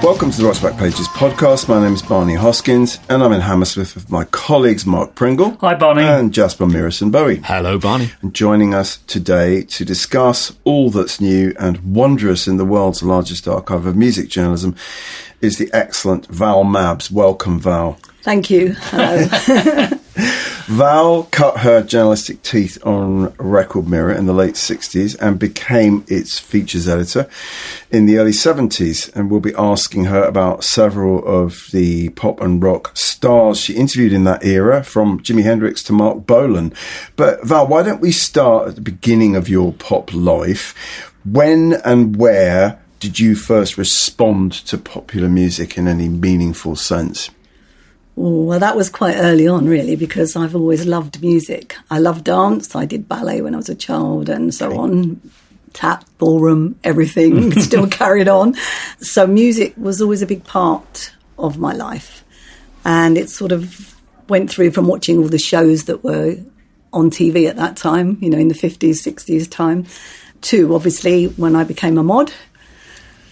Welcome to the Rock's Back Pages podcast. My name is Barney Hoskins, and I'm in Hammersmith with my colleagues Marc Pringle. Hi, Barney. And Jasper Mirison-Bowie. Hello, Barney. And joining us today to discuss all that's new and wondrous in the world's largest archive of music journalism is the excellent Val Mabbs. Welcome, Val. Thank you. Hello. Val cut her journalistic teeth on Record Mirror in the late 60s and became its features editor in the early 70s. And we'll be asking her about several of the pop and rock stars she interviewed in that era, from Jimi Hendrix to Marc Bolan. But Val, why don't we start at the beginning of your pop life? When and where did you first respond to popular music in any meaningful sense? Well, that was quite early on, really, because I've always loved music. I love dance. I did ballet when I was a child and so on. Tap, ballroom, everything still carried on. So music was always a big part of my life. And it sort of went through from watching all the shows that were on TV at that time, you know, in the 50s, 60s time, to obviously when I became a mod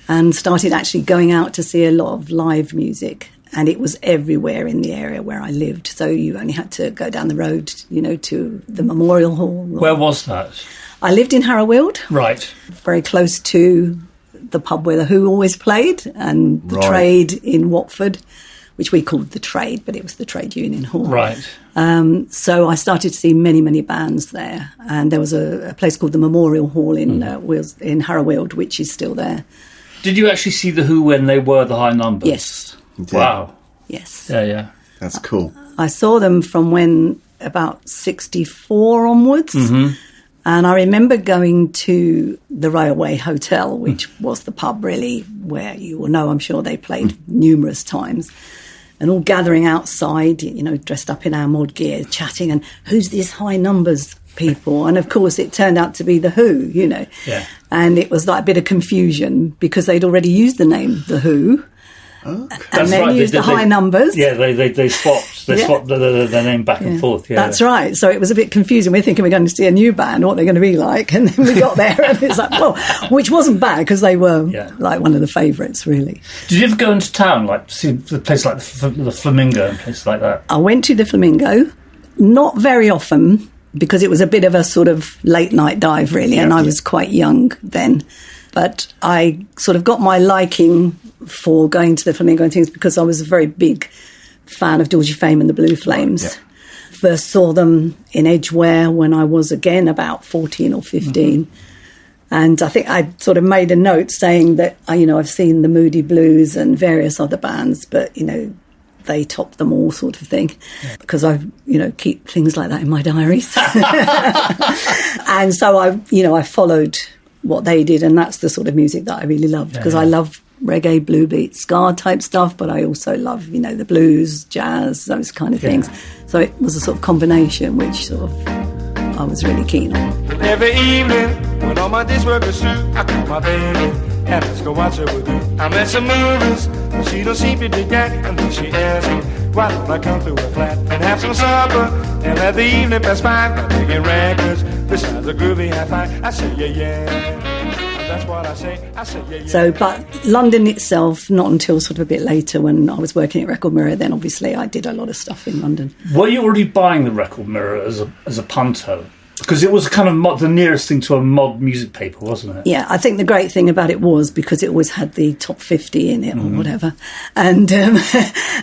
and started actually going out to see a lot of live music. And it was everywhere in the area where I lived. So you only had to go down the road, you know, to the Memorial Hall. Where was that? I lived in Harrowfield. Right. Very close to the pub where the Who always played, and the Trade in Watford, which we called the Trade, but it was the Trade Union Hall. Right. So I started to see many, many bands there. And there was a place called the Memorial Hall in Harrowfield, which is still there. Did you actually see the Who when they were the High Numbers? Yes. Wow. Yes. Yeah. That's cool. I saw them from when about 64 onwards. Mm-hmm. And I remember going to the Railway Hotel, which was the pub really where you will know, I'm sure they played numerous times, and all gathering outside, you know, dressed up in our mod gear, chatting, and who's these High Numbers people? And of course it turned out to be the Who, you know. Yeah. And it was like a bit of confusion because they'd already used the name The Who. Okay. And then used the High Numbers. Yeah, they swapped. They swapped the name back and forth. Yeah, that's right. So it was a bit confusing. We're thinking we're going to see a new band, what they're going to be like, and then we got there, and it's like, well, which wasn't bad because they were like one of the favourites, really. Did you ever go into town, like see the place like the Flamingo and places like that? I went to the Flamingo, not very often because it was a bit of a sort of late night dive, really, and I was quite young then. But I sort of got my liking for going to the Flamingo and things because I was a very big fan of Georgie Fame and the Blue Flames. Yeah. First saw them in Edgware when I was, again, about 14 or 15. Mm-hmm. And I think I sort of made a note saying that, you know, I've seen the Moody Blues and various other bands, but, you know, they topped them all, sort of thing, because I, you know, keep things like that in my diaries. And so I followed what they did, and that's the sort of music that I really loved because I love reggae, blue beat, ska type stuff, but I also love, you know, the blues, jazz, those kind of things. So it was a sort of combination which sort of I was really keen on. Every evening when all my days work is through, I call my baby and let's go watch her with you. I'm at some movies, but she don't seem to dig that, and then she asks me, why don't I come through a flat and have some supper and let the evening pass by? I'm taking records, besides a groovy hi-fi. I say yeah. That's what I say yeah. So, but London itself, not until sort of a bit later when I was working at Record Mirror, then obviously I did a lot of stuff in London. Were you already buying the Record Mirror as a punter? Because it was kind of the nearest thing to a mod music paper, wasn't it? Yeah, I think the great thing about it was because it always had the top 50 in it or whatever. And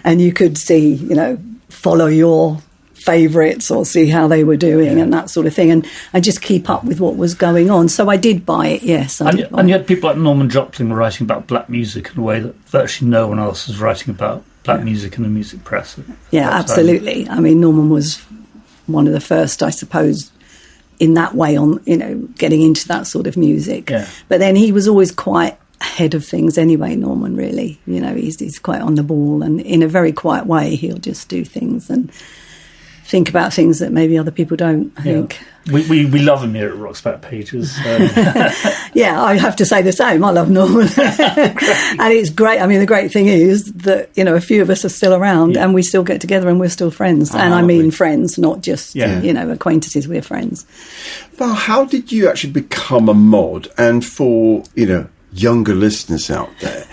and you could see, you know, follow your favourites or see how they were doing and that sort of thing, and just keep up with what was going on. So I did buy it, yes. And you had people like Norman Jopling writing about black music in a way that virtually no one else was writing about black music in the music press. Yeah, absolutely. I mean, Norman was one of the first, I suppose, in that way on, you know, getting into that sort of music. Yeah. But then he was always quite ahead of things anyway, Norman, really. You know, he's quite on the ball, and in a very quiet way he'll just do things and think about things that maybe other people don't, I think. We love him here at Rock's Back Pages. Yeah, I have to say the same. I love Norman. And it's great. I mean, the great thing is that, you know, a few of us are still around and we still get together and we're still friends. And I mean friends, not just, you know, acquaintances. We're friends. Val, how did you actually become a mod? And for, you know, younger listeners out there,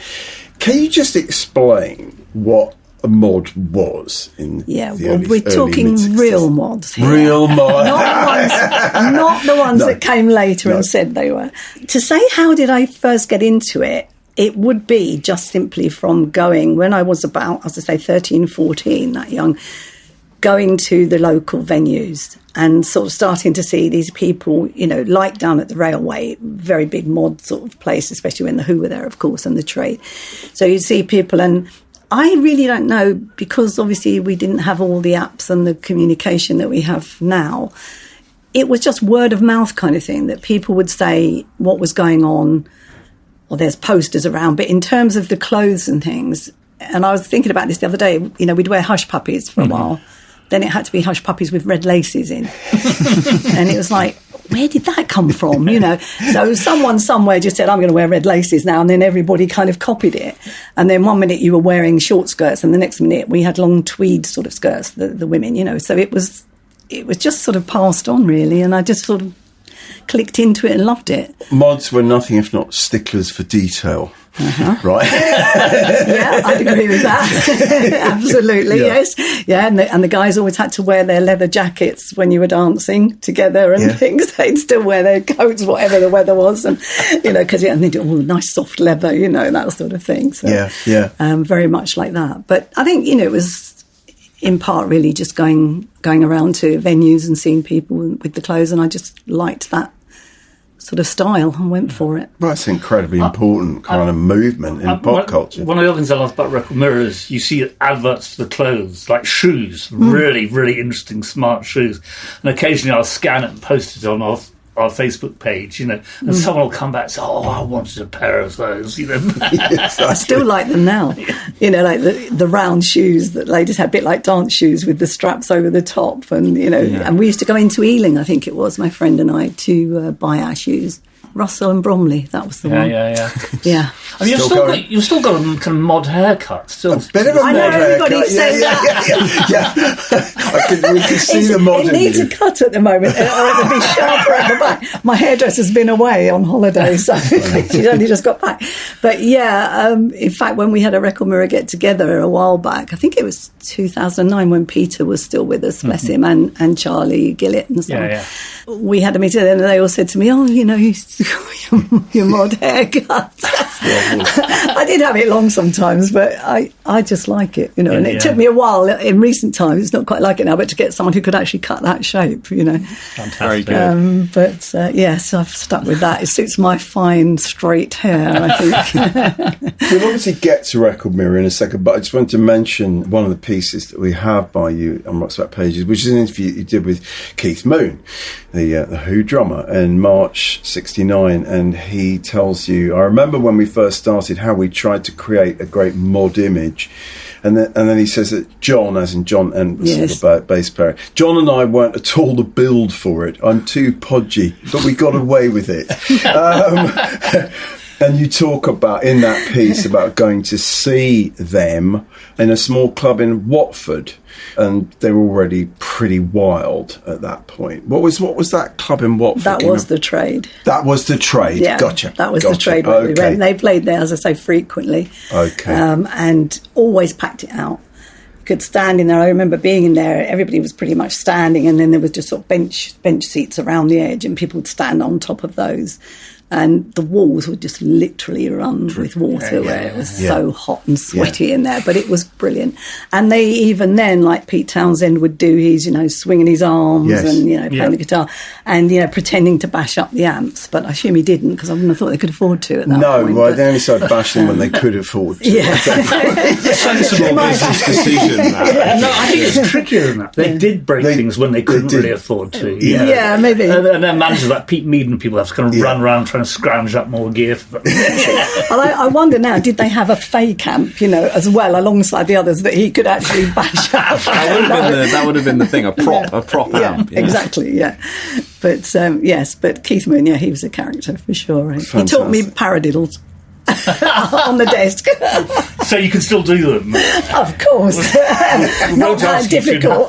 Can you just explain what a mod was in we're talking real mods here. Real mod. not the ones that came later and said they were. To say how did I first get into it, it would be just simply from going, when I was about, as I say, 13, 14, that young, going to the local venues and sort of starting to see these people, you know, like down at the railway, very big mod sort of place, especially when the Who were there, of course, and the Trade. So you'd see people, and I really don't know, because obviously we didn't have all the apps and the communication that we have now. It was just word of mouth kind of thing, that people would say what was going on, or there's posters around. But in terms of the clothes and things, and I was thinking about this the other day, you know, we'd wear hush puppies for a while. Then it had to be hush puppies with red laces in. And it was like, where did that come from, you know? So someone somewhere just said, I'm going to wear red laces now, and then everybody kind of copied it. And then one minute you were wearing short skirts, and the next minute we had long tweed sort of skirts, the women, you know. So it was just sort of passed on, really, and I just sort of clicked into it and loved it. Mods were nothing if not sticklers for detail. Right? Yeah, I'd agree with that. Absolutely, yes. Yeah, and the guys always had to wear their leather jackets when you were dancing together and things. They'd still wear their coats, whatever the weather was, and you know, because and they do all nice soft leather, you know, that sort of thing. So, very much like that. But I think, you know, it was in part really just going around to venues and seeing people with the clothes, and I just liked that sort of style and went for it. Well, that's incredibly important kind of movement in pop culture. One of the other things I love about Record Mirror is you see adverts for the clothes, like shoes, really, really interesting, smart shoes. And occasionally I'll scan it and post it on our Facebook page, you know, and someone will come back and say, oh, I wanted a pair of those, you know. I still like them now. You know, like the round shoes that ladies had, a bit like dance shoes with the straps over the top. And, you know, and we used to go into Ealing, I think it was, my friend and I, to buy our shoes. Russell and Bromley, that was the one. Yeah. I mean, you've still got a kind of mod haircut. Still, a bit of a mod haircut. Everybody says that. We can see the mod. It needs a cut at the moment, or it'll be sharper at the back. My hairdresser's been away on holiday, so she's only just got back. But in fact, when we had a Record Mirror get together a while back, I think it was 2009 when Peter was still with us, bless him, and Charlie Gillett and so on. We had a meeting, and they all said to me, "Oh, you know, your mod haircut." I did have it long sometimes, but I just like it, you know. And it took me a while in recent times. It's not quite like it now, but to get someone who could actually cut that shape, you know. Fantastic. Very good. So I've stuck with that. It suits my fine straight hair, I think. We'll obviously get to Record Mirror in a second, but I just wanted to mention one of the pieces that we have by you on Rock's Back Pages, which is an interview you did with Keith Moon, the Who drummer, in March '69, and he tells you, I remember when we first started how we tried to create a great mod image, and then he says that John, as in John and the bass player, John and I weren't at all the build for it. I'm too podgy, but we got away with it. And you talk about, in that piece, about going to see them in a small club in Watford, and they were already pretty wild at that point. What was that club in Watford? That was the Trade. That was the Trade. Yeah, gotcha. That was the Trade. Where we went. They played there, as I say, frequently. Okay. And always packed it out. You could stand in there. I remember being in there. Everybody was pretty much standing, and then there was just sort of bench seats around the edge, and people would stand on top of those. And the walls would just literally run with water where it was so hot and sweaty in there. But it was brilliant. And they even then, like Pete Townsend would do, he's, you know, swinging his arms and, you know, playing the guitar and, you know, pretending to bash up the amps. But I assume he didn't, because I wouldn't have thought they could afford to at that point. No, they only started bashing when they could afford to. Yeah. Sensible business decision. No, I think it's trickier than that. They did break things when they couldn't really afford to. Yeah, maybe. And then managers like Pete Mead and people have to kind of run around trying to scrounge up more gear for them. Well, I wonder now, did they have a fake amp, you know, as well, alongside the others, that he could actually bash up? That would have been the thing, a prop amp. Yeah, exactly, yeah. But, but Keith Moon, he was a character for sure. Right? He taught me paradiddles. On the desk. So you can still do them? Of course. Not that difficult.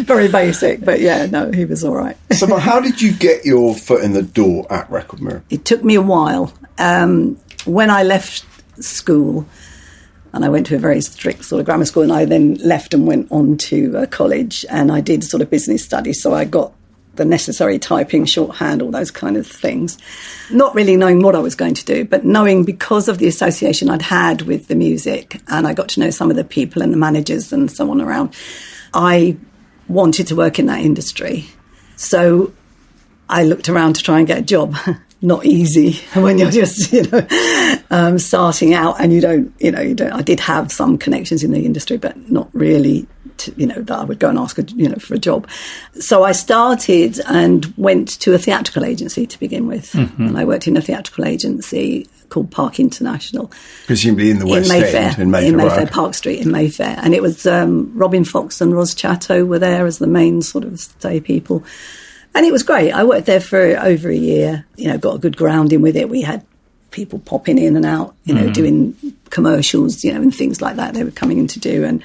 Very basic, but he was all right. So how did you get your foot in the door at Record Mirror? It took me a while. When I left school. And I went to a very strict sort of grammar school, and I then left and went on to college, and I did sort of business studies, so I got the necessary typing, shorthand, all those kind of things. Not really knowing what I was going to do, but knowing because of the association I'd had with the music, and I got to know some of the people and the managers and so on around, I wanted to work in that industry. So I looked around to try and get a job. Not easy when you're just, starting out, and you don't. I did have some connections in the industry, but not really, that I would go and ask, for a job. So I started and went to a theatrical agency to begin with. Mm-hmm. And I worked in a theatrical agency called Park International. Presumably in the West End. In Mayfair, Park Street in Mayfair. And it was Robin Fox and Ros Chatto were there as the main sort of stay people. And it was great. I worked there for over a year, got a good grounding with it. We had people popping in and out, doing commercials, and things like that they were coming in to do. And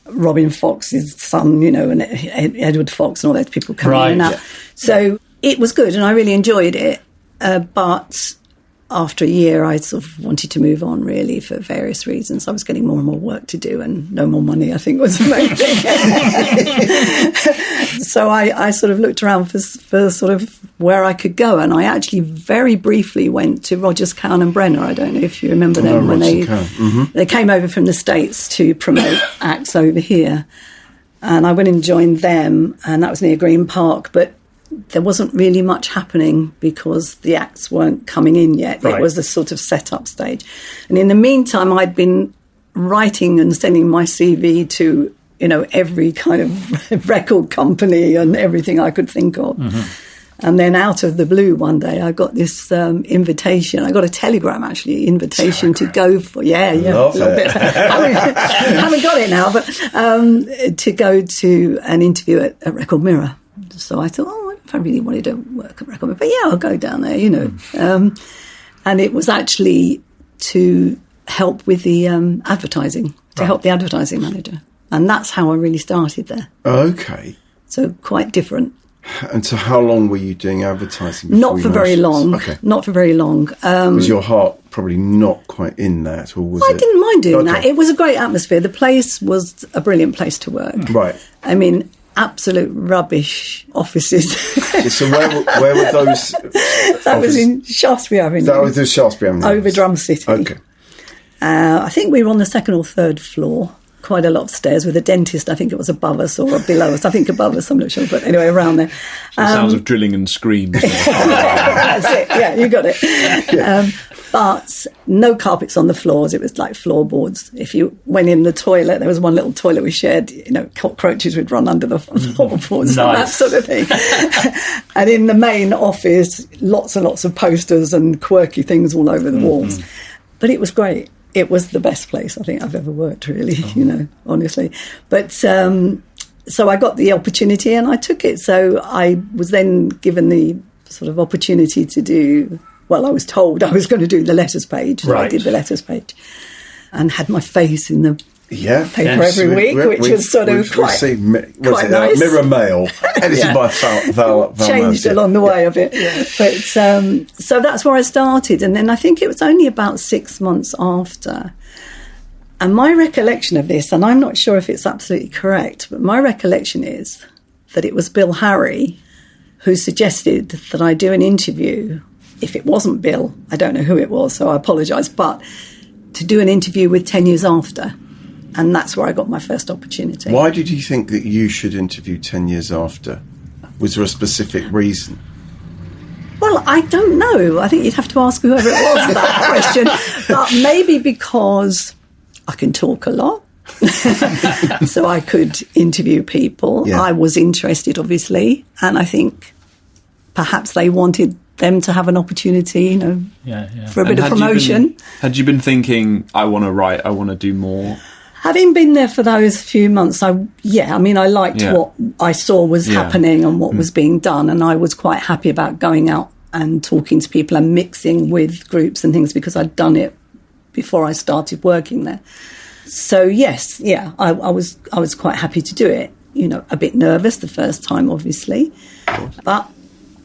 Robin Fox's son, and Edward Fox and all those people coming in and out. Yeah. So it was good and I really enjoyed it. But after a year, I sort of wanted to move on, really, for various reasons. I was getting more and more work to do and no more money, I think, was the main thing. So I sort of looked around for sort of where I could go. And I actually very briefly went to Rogers, Cowan and Brenner. I don't know if you remember them when they came over from the States to promote acts over here. And I went and joined them, and that was near Green Park. But there wasn't really much happening because the acts weren't coming in yet. Right. It was a sort of set-up stage. And in the meantime, I'd been writing and sending my CV to, every kind of record company and everything I could think of. Mm-hmm. And then out of the blue one day, I got this invitation. I got a telegram, actually, invitation to go for, Love it. haven't got it now, but to go to an interview at Record Mirror. So I thought, I really wanted to work at Record Mirror, but I'll go down there, and it was actually to help with the advertising, help the advertising manager. And that's how I really started there. Okay. So quite different. And so how long were you doing advertising? Not for very long. Okay. Not for very long. Was your heart probably not quite in that, or was it? I didn't mind doing that. It was a great atmosphere. The place was a brilliant place to work. Right. I mean, absolute rubbish offices. So where were those? That was in Shaftesbury Avenue. That was in Shaftesbury Avenue. Over Drum City. Okay. I think we were on the second or third floor. Quite a lot of stairs with a dentist. I think it was above us or below us. I think above us, I'm not sure. But anyway, around there. The sounds of drilling and screams. That's it. Yeah, you got it. Yeah. But no carpets on the floors. It was like floorboards. If you went in the toilet, there was one little toilet we shared, cockroaches would run under the floorboards. Nice. And that sort of thing. And in the main office, lots and lots of posters and quirky things all over the walls. But it was great. It was the best place I think I've ever worked, really, honestly. But so I got the opportunity and I took it. So I was then given the sort of opportunity to do, I was told I was going to do the letters page. So I did the letters page and had my face in the paper every week, which was sort of quite nice. Mirror Mail, edited by Val Changed Mabbs, along the way a bit. Yeah. But so that's where I started. And then I think it was only about 6 months after. And my recollection of this, and I'm not sure if it's absolutely correct, but my recollection is that it was Bill Harry who suggested that I do an interview. If it wasn't Bill, I don't know who it was, so I apologise, but to do an interview with 10 Years After. And that's where I got my first opportunity. Why did you think that you should interview 10 Years After? Was there a specific reason? Well, I don't know. I think you'd have to ask whoever it was that question. But maybe because I can talk a lot. So I could interview people. Yeah. I was interested, obviously. And I think perhaps they wanted them to have an opportunity, for a bit of promotion. Had you been thinking, I want to write, I want to do more? Having been there for those few months, I liked what I saw was happening and what was being done, and I was quite happy about going out and talking to people and mixing with groups and things because I'd done it before I started working there. So yes, I was quite happy to do it. A bit nervous the first time, obviously, but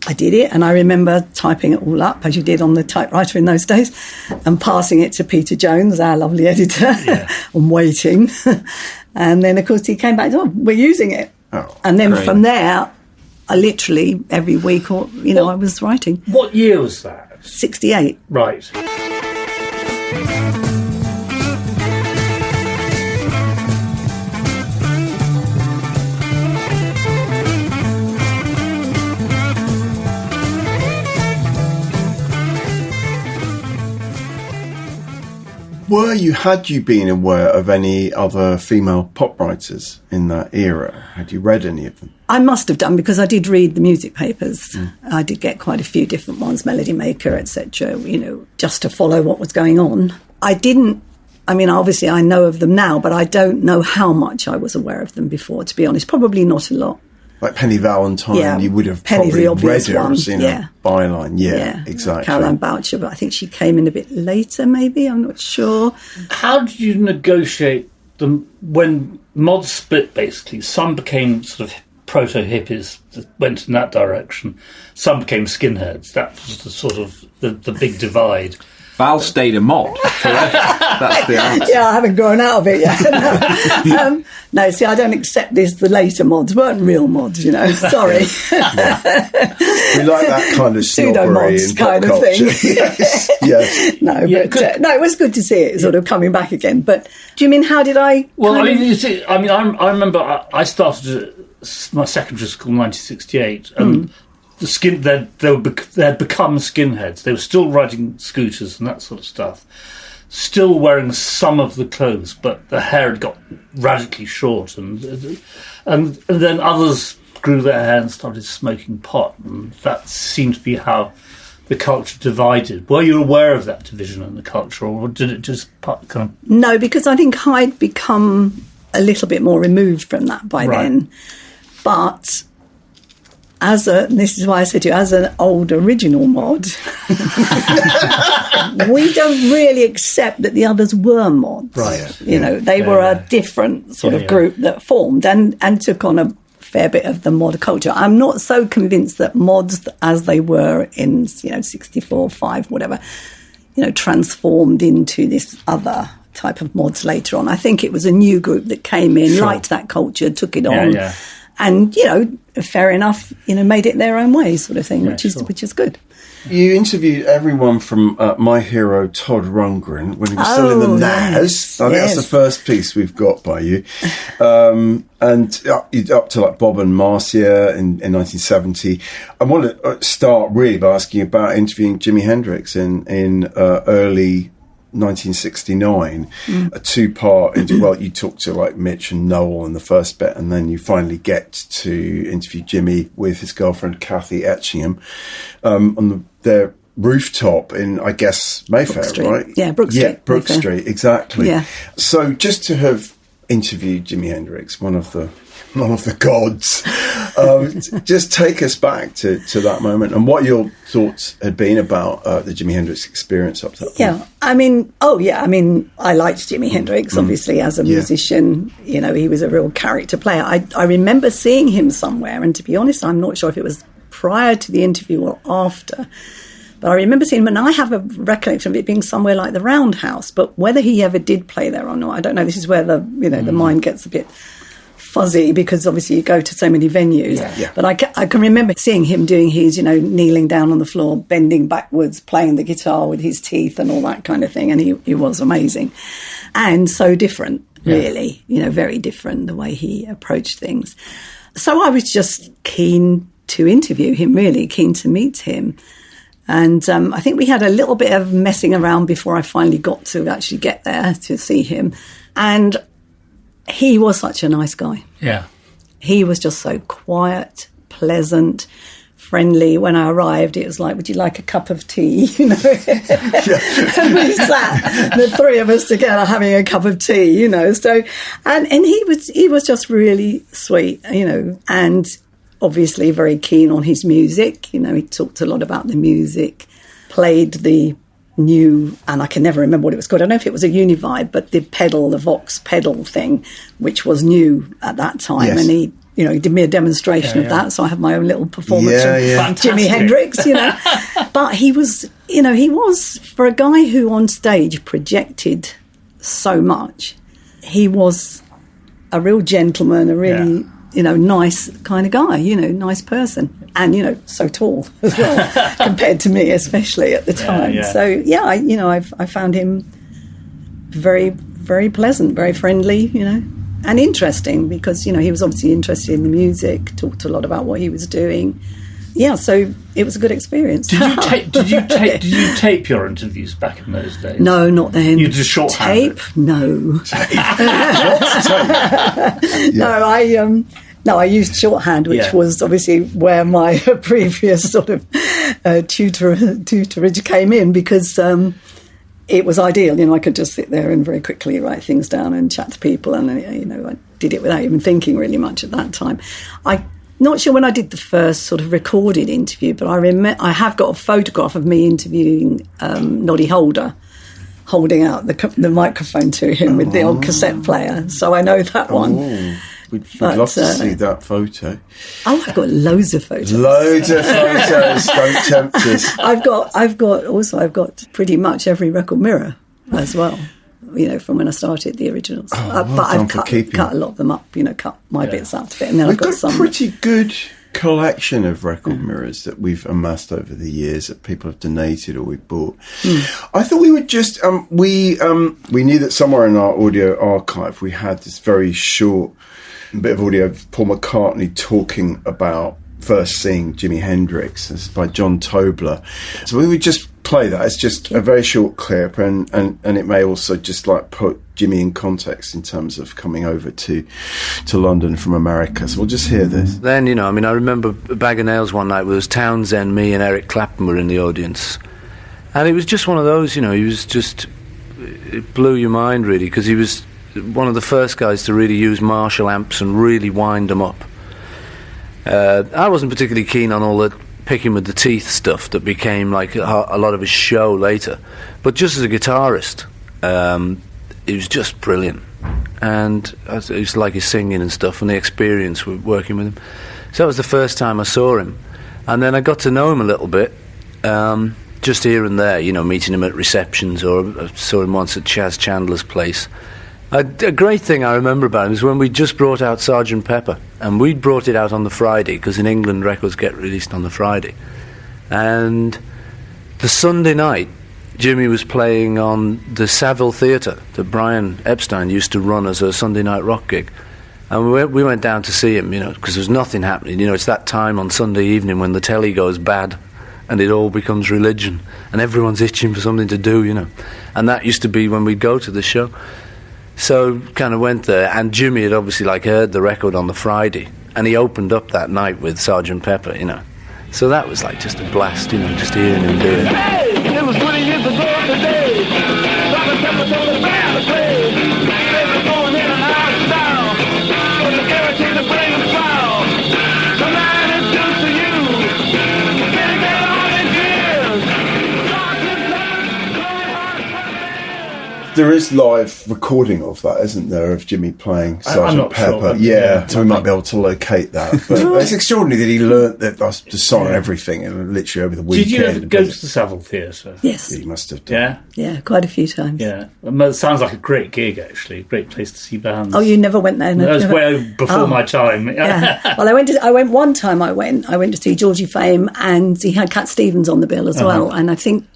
I did it, and I remember typing it all up, as you did on the typewriter in those days, and passing it to Peter Jones, our lovely editor, and waiting. And then, of course, he came back and said, "Oh, we're using it." Oh, and then great. from there, I literally, every week, or I was writing. What year was that? 68. Right. Had you been aware of any other female pop writers in that era? Had you read any of them? I must have done, because I did read the music papers. I did get quite a few different ones, Melody Maker, etc., just to follow what was going on. Obviously I know of them now, but I don't know how much I was aware of them before, to be honest. Probably not a lot. Like Penny Valentine, Yeah, you would have Penny's probably the obvious read her one, as in a byline. Yeah, exactly. Caroline Boucher, but I think she came in a bit later, maybe. I'm not sure. How did you negotiate them when mods split, basically? Some became sort of proto-hippies that went in that direction. Some became skinheads. That was the sort of the big divide. Val stayed a mod forever. That's the answer. Yeah, I haven't grown out of it yet. No, see, I don't accept this. The later mods weren't real mods, Sorry. We like that kind of snobbery Pseudo-mods in pop kind of culture. thing. Yes. No, no, it was good to see it sort of coming back again. But do you mean, how did I? Well, I remember I started at my secondary school in 1968, and they had become skinheads. They were still riding scooters and that sort of stuff, still wearing some of the clothes, but the hair had got radically short, and then others grew their hair and started smoking pot, and that seemed to be how the culture divided. Were you aware of that division in the culture, or did it just kind of... No, because I think I'd become a little bit more removed from that by then. But this is why I said to you, as an old original mod, we don't really accept that the others were mods. Right. They were a different sort of group that formed and took on a fair bit of the mod culture. I'm not so convinced that mods, as they were in 64, 5, whatever, transformed into this other type of mods later on. I think it was a new group that came in, liked that culture, took it on. Yeah. And, fair enough, made it their own way, sort of thing, which is good. You interviewed everyone from my hero, Todd Rundgren, when he was still in the NAS. I think that's the first piece we've got by you. And up to like Bob and Marcia in 1970. I want to start really by asking you about interviewing Jimi Hendrix in early 1969, a two-part interview. Well, you talk to like Mitch and Noel in the first bit, and then you finally get to interview Jimmy with his girlfriend Kathy Etchingham on their rooftop in, I guess, Mayfair, right? Yeah, Brook Street. Yeah, Brook Mayfair. Street, exactly. Yeah. So just to have interviewed Jimi Hendrix, one of the gods, just take us back to that moment and what your thoughts had been about the Jimi Hendrix experience up to that point. Yeah, I liked Jimi Hendrix, obviously, as a musician. He was a real character player. I remember seeing him somewhere, and to be honest, I'm not sure if it was prior to the interview or after, but I remember seeing him, and I have a recollection of it being somewhere like the Roundhouse, but whether he ever did play there or not, I don't know. This is where the mind gets a bit fuzzy, because obviously you go to so many venues. Yeah. But I can remember seeing him doing his, kneeling down on the floor, bending backwards, playing the guitar with his teeth and all that kind of thing. And he was amazing. And so different, really, very different the way he approached things. So I was just keen to interview him, really keen to meet him. And I think we had a little bit of messing around before I finally got to actually get there to see him. And he was such a nice guy. Yeah. He was just so quiet, pleasant, friendly. When I arrived, it was like, would you like a cup of tea? And we sat, the three of us together, having a cup of tea, So, and he was just really sweet, and obviously very keen on his music. He talked a lot about the music, played the new, and I can never remember what it was called. I don't know if it was a Univibe, but the Vox pedal thing, which was new at that time. Yes. And he did me a demonstration of that, so I had my own little performance of Jimi Hendrix, But he was for a guy who on stage projected so much, he was a real gentleman, a really nice kind of guy, nice person, and so tall as well compared to me, especially at the time. So I found him very, very pleasant, very friendly, and interesting, because he was obviously interested in the music, talked a lot about what he was doing. Yeah, so it was a good experience. Did you tape your interviews back in those days? No, not then. You just shorthand tape? No. No, I used shorthand, which was obviously where my previous sort of tutorage came in, because it was ideal. I could just sit there and very quickly write things down and chat to people, and I did it without even thinking really much at that time. I'm not sure when I did the first sort of recorded interview, but I have got a photograph of me interviewing Noddy Holder, holding out the microphone to him with the old cassette player. So I know that one. We'd love to see that photo. Oh, I've got loads of photos. Loads of photos. Don't tempt us. I've got pretty much every record mirror as well. From when I started the originals. But I've cut a lot of them up. Cut my bits out of it, and then I've got some. We've got a pretty good collection of record mirrors that we've amassed over the years that people have donated or we've bought. I thought we would just we knew that somewhere in our audio archive we had this very short bit of audio of Paul McCartney talking about first seeing Jimi Hendrix. This is by John Tobler. So we would just play that. It's just a very short clip, and it may also just put Jimmy in context in terms of coming over to London from America. So we'll just hear this. Then, I remember a Bag of Nails one night was Townsend, me and Eric Clapton were in the audience. And it was just one of those, he was just, it blew your mind really, because he was one of the first guys to really use Marshall amps and really wind them up. I wasn't particularly keen on all the picking with the teeth stuff that became a lot of his show later, but just as a guitarist, it was just brilliant, and I used to like his singing and stuff, and the experience with working with him. So that was the first time I saw him, and then I got to know him a little bit, just here and there, meeting him at receptions, or I saw him once at Chaz Chandler's place. A great thing I remember about him is when we just brought out Sgt. Pepper, and we brought it out on the Friday, because in England records get released on the Friday. And the Sunday night, Jimmy was playing on the Savile Theatre that Brian Epstein used to run as a Sunday night rock gig. And we went down to see him, because there was nothing happening. It's that time on Sunday evening when the telly goes bad and it all becomes religion and everyone's itching for something to do, And that used to be when we'd go to the show. So kind of went there, and Jimmy had obviously heard the record on the Friday, and he opened up that night with Sgt. Pepper, So that was just a blast, just hearing him do it. Hey, it was 20 years ago today. Sgt. Pepper's on the band to play. They were going in and out of style, but the guarantee to bring them foul. So now I introduce to you, been there all these years. There is live recording of that, isn't there, of Jimmy playing Sgt. Pepper? Sure, so we might be able to locate that. But it's extraordinary that he learnt the song and everything, and literally over the weekend. Did you ever go to the Savile Theatre? Yes. He must have done. Yeah, quite a few times. Yeah. It sounds like a great gig, actually. Great place to see bands. Oh, you never went there? No, that was way before my time. Yeah. Well, I went one time. I went to see Georgie Fame, and he had Cat Stevens on the bill as well. And I'm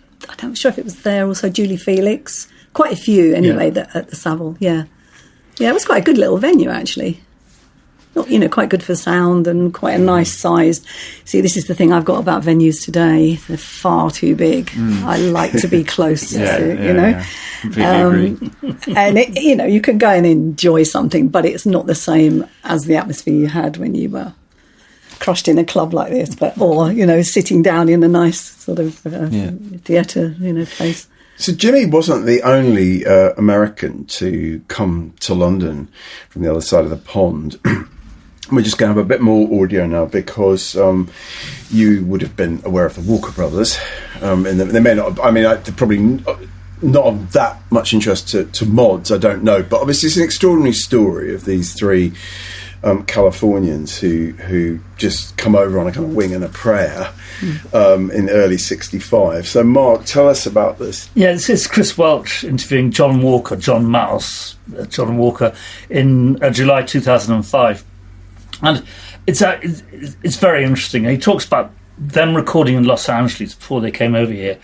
not sure if it was there also Julie Felix. Quite a few, anyway, at the Savile, Yeah, it was quite a good little venue, actually. Not, quite good for sound and quite a nice size. See, this is the thing I've got about venues today. They're far too big. I like to be close to, Completely agree. And, you can go and enjoy something, but it's not the same as the atmosphere you had when you were crushed in a club like this, or, sitting down in a nice sort of theatre, place. So Jimmy wasn't the only American to come to London from the other side of the pond. We're just going to have a bit more audio now, because you would have been aware of the Walker Brothers. And they may not have, they're probably not of that much interest to mods, I don't know. But obviously it's an extraordinary story of these three Californians who just come over on a kind of wing and a prayer in early '65. So, Marc, tell us about this. Yeah, this is Chris Welch interviewing John Walker in July 2005, and it's very interesting. He talks about them recording in Los Angeles before they came over here,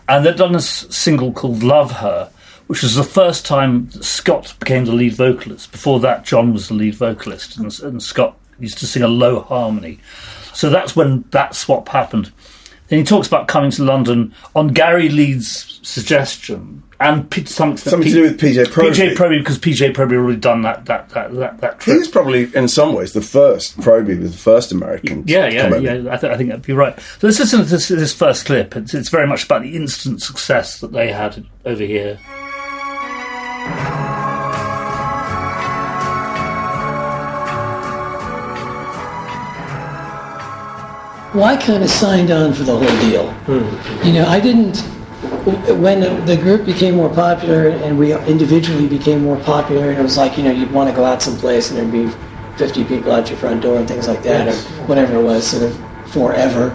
and they'd done a single called "Love Her," which was the first time that Scott became the lead vocalist. Before that, John was the lead vocalist, and Scott used to sing a low harmony. So that's when that swap happened. Then he talks about coming to London on Gary Leeds' suggestion, and something to do with PJ Proby. PJ Proby, because PJ Proby had already done that trip. He was probably, in some ways, the first. Proby was the first American. Yeah. I think that'd be right. So let's listen to this first clip. It's very much about the instant success that they had over here. Well, I kind of signed on for the whole deal. You know, I didn't. When the group became more popular and we individually became more popular, and it was like, you know, you'd want to go out someplace and there'd be 50 people out your front door and things like that, or whatever it was, sort of forever.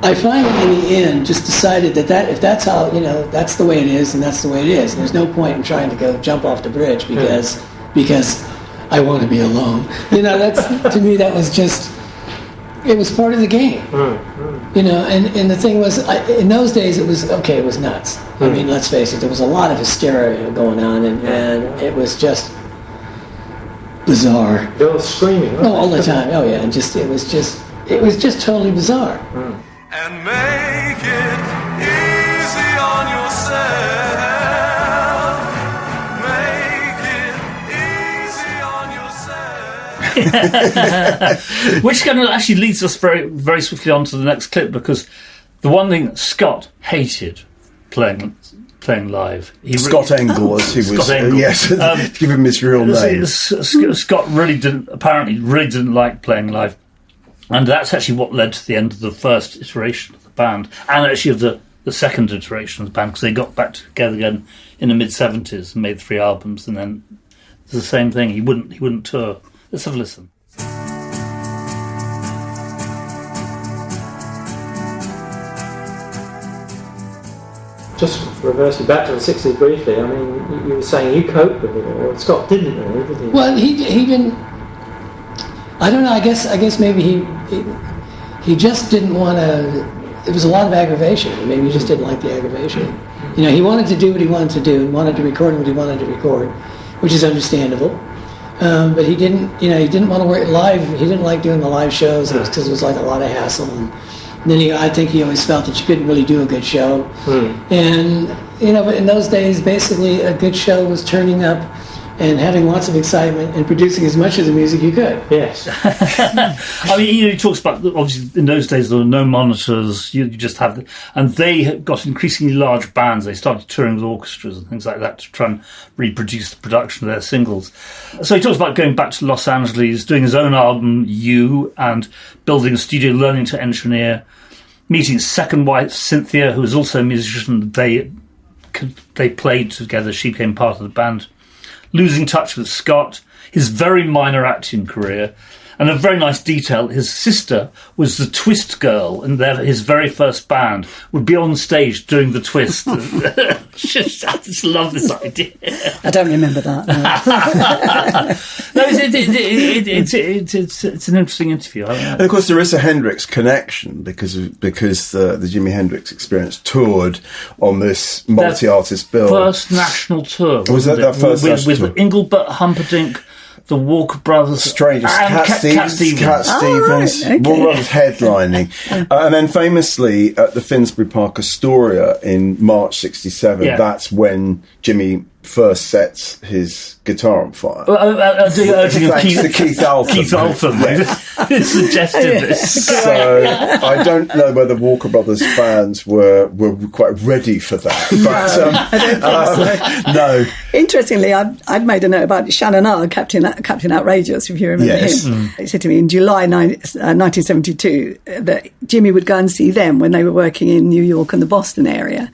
I finally, in the end, just decided that if that's how, you know, that's the way it is, and that's the way it is. And there's no point in trying to go jump off the bridge because I want to be alone. You know, that's, to me, that was just. It was part of the game, you know, and the thing was, in those days, it was nuts. I mean, let's face it, there was a lot of hysteria going on, and it was just bizarre. They were screaming, right? Oh, all the time. Oh, yeah, and it was just totally bizarre. And make it easy on yourself. Make it easy on yourself. Which kind of actually leads us very, very swiftly on to the next clip, because the one thing that Scott hated playing live. Scott Engel, as he was. Yes, give him his real name. Scott really didn't like playing live. And that's actually what led to the end of the first iteration of the band, and actually of the second iteration of the band, because they got back together again in the mid-70s and made 3 albums, and then it's the same thing. He wouldn't tour. Let's have a listen. Just reversing back to the 60s briefly, I mean, you were saying you coped with it, or Scott didn't really, did he? Well, he didn't. I don't know. I guess maybe he just didn't want to. It was a lot of aggravation. Maybe he just didn't like the aggravation. You know, he wanted to do what he wanted to do, and wanted to record what he wanted to record, which is understandable. But he didn't. You know, he didn't want to work live. He didn't like doing the live shows because it was like a lot of hassle. And then I think he always felt that you couldn't really do a good show. And you know, but in those days, basically, a good show was turning up and having lots of excitement and producing as much of the music you could. Yes. I mean, he talks about, obviously, in those days there were no monitors, you just have and they got increasingly large bands. They started touring with orchestras and things like that to try and reproduce the production of their singles. So he talks about going back to Los Angeles, doing his own album, You, and building a studio, learning to engineer, meeting his second wife, Cynthia, who was also a musician. They played together, she became part of the band. Losing touch with Scott, his very minor acting career, and a very nice detail, his sister was the twist girl, and his very first band would be on stage doing the twist. I just love this idea. I don't remember that. No, it's an interesting interview. And of course, there is a Hendrix connection because the Jimi Hendrix Experience toured on this multi-artist bill. First national tour. Was that first national tour? With Engelbert Humperdinck, the Walker Brothers, Strangers, Cat Stevens, right, Walker Brothers headlining, and then famously at the Finsbury Park Astoria in March '67. Yeah. That's when Jimmy first sets his guitar on fire. Thanks to Keith Altham. Keith Altham who suggested this. So I don't know whether Walker Brothers fans were quite ready for that. But I don't think so. No. Interestingly, I'd made a note about Shannon R, Captain Outrageous, if you remember him. He said to me in July 1972 that Jimmy would go and see them when they were working in New York and the Boston area.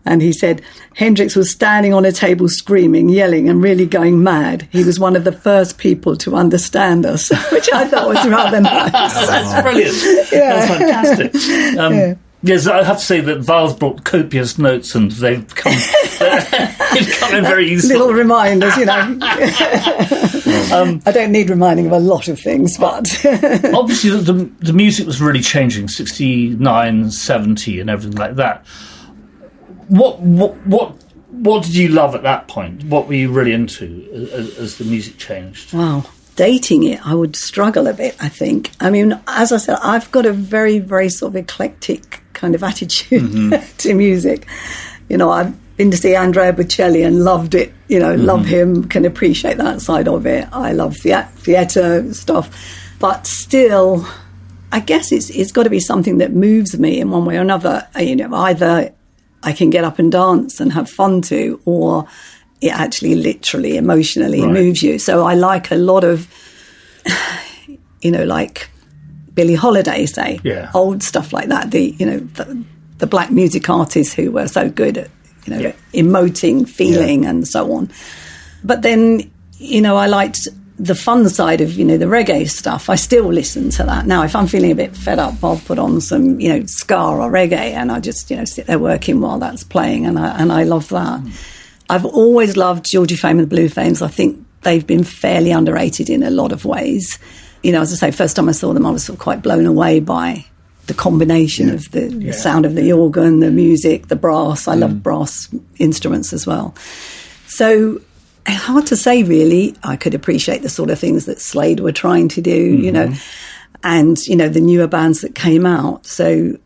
And he said, Hendrix was standing on a table screaming, yelling and really going mad. He was one of the first people to understand us, which I thought was rather nice. That's brilliant. Yeah. That's fantastic. Yes, I have to say that Val's brought copious notes and they've come in very useful. Little reminders, you know. I don't need reminding of a lot of things, but... Obviously, the music was really changing, 69, 70 and everything like that. What did you love at that point? What were you really into as the music changed? Wow. Dating it, I would struggle a bit, I think. I mean, as I said, I've got a very, very sort of eclectic kind of attitude to music. You know, I've been to see Andrea Bocelli and loved it, you know, love him, can appreciate that side of it. I love theatre stuff. But still, I guess it's got to be something that moves me in one way or another. You know, either I can get up and dance and have fun to, or it actually literally emotionally moves you. So I like a lot of, you know, like Billie Holiday, say, old stuff like that. The black music artists who were so good at, you know, emoting, feeling and so on. But then, you know, I liked the fun side of, you know, the reggae stuff. I still listen to that. Now, if I'm feeling a bit fed up, I'll put on some, you know, ska or reggae and I just, you know, sit there working while that's playing and I love that. I've always loved Georgie Fame and the Blue Flames. I think they've been fairly underrated in a lot of ways. You know, as I say, first time I saw them, I was sort of quite blown away by the combination of the sound of the organ, the music, the brass. I love brass instruments as well. So, hard to say, really. I could appreciate the sort of things that Slade were trying to do, you know, and, you know, the newer bands that came out. So,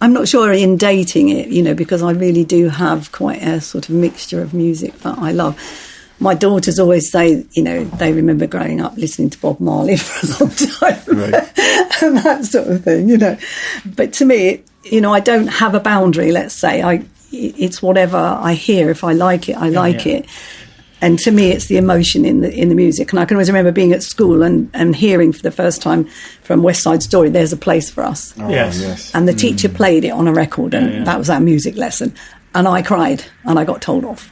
I'm not sure in dating it, you know, because I really do have quite a sort of mixture of music that I love. My daughters always say, you know, they remember growing up listening to Bob Marley for a long time and that sort of thing, you know. But to me, you know, I don't have a boundary, let's say. It's whatever I hear. If I like it, I like it. And to me, it's the emotion in the music. And I can always remember being at school and hearing for the first time from West Side Story, There's a Place for Us. Oh, yes. And the teacher played it on a record, and that was our music lesson. And I cried, and I got told off.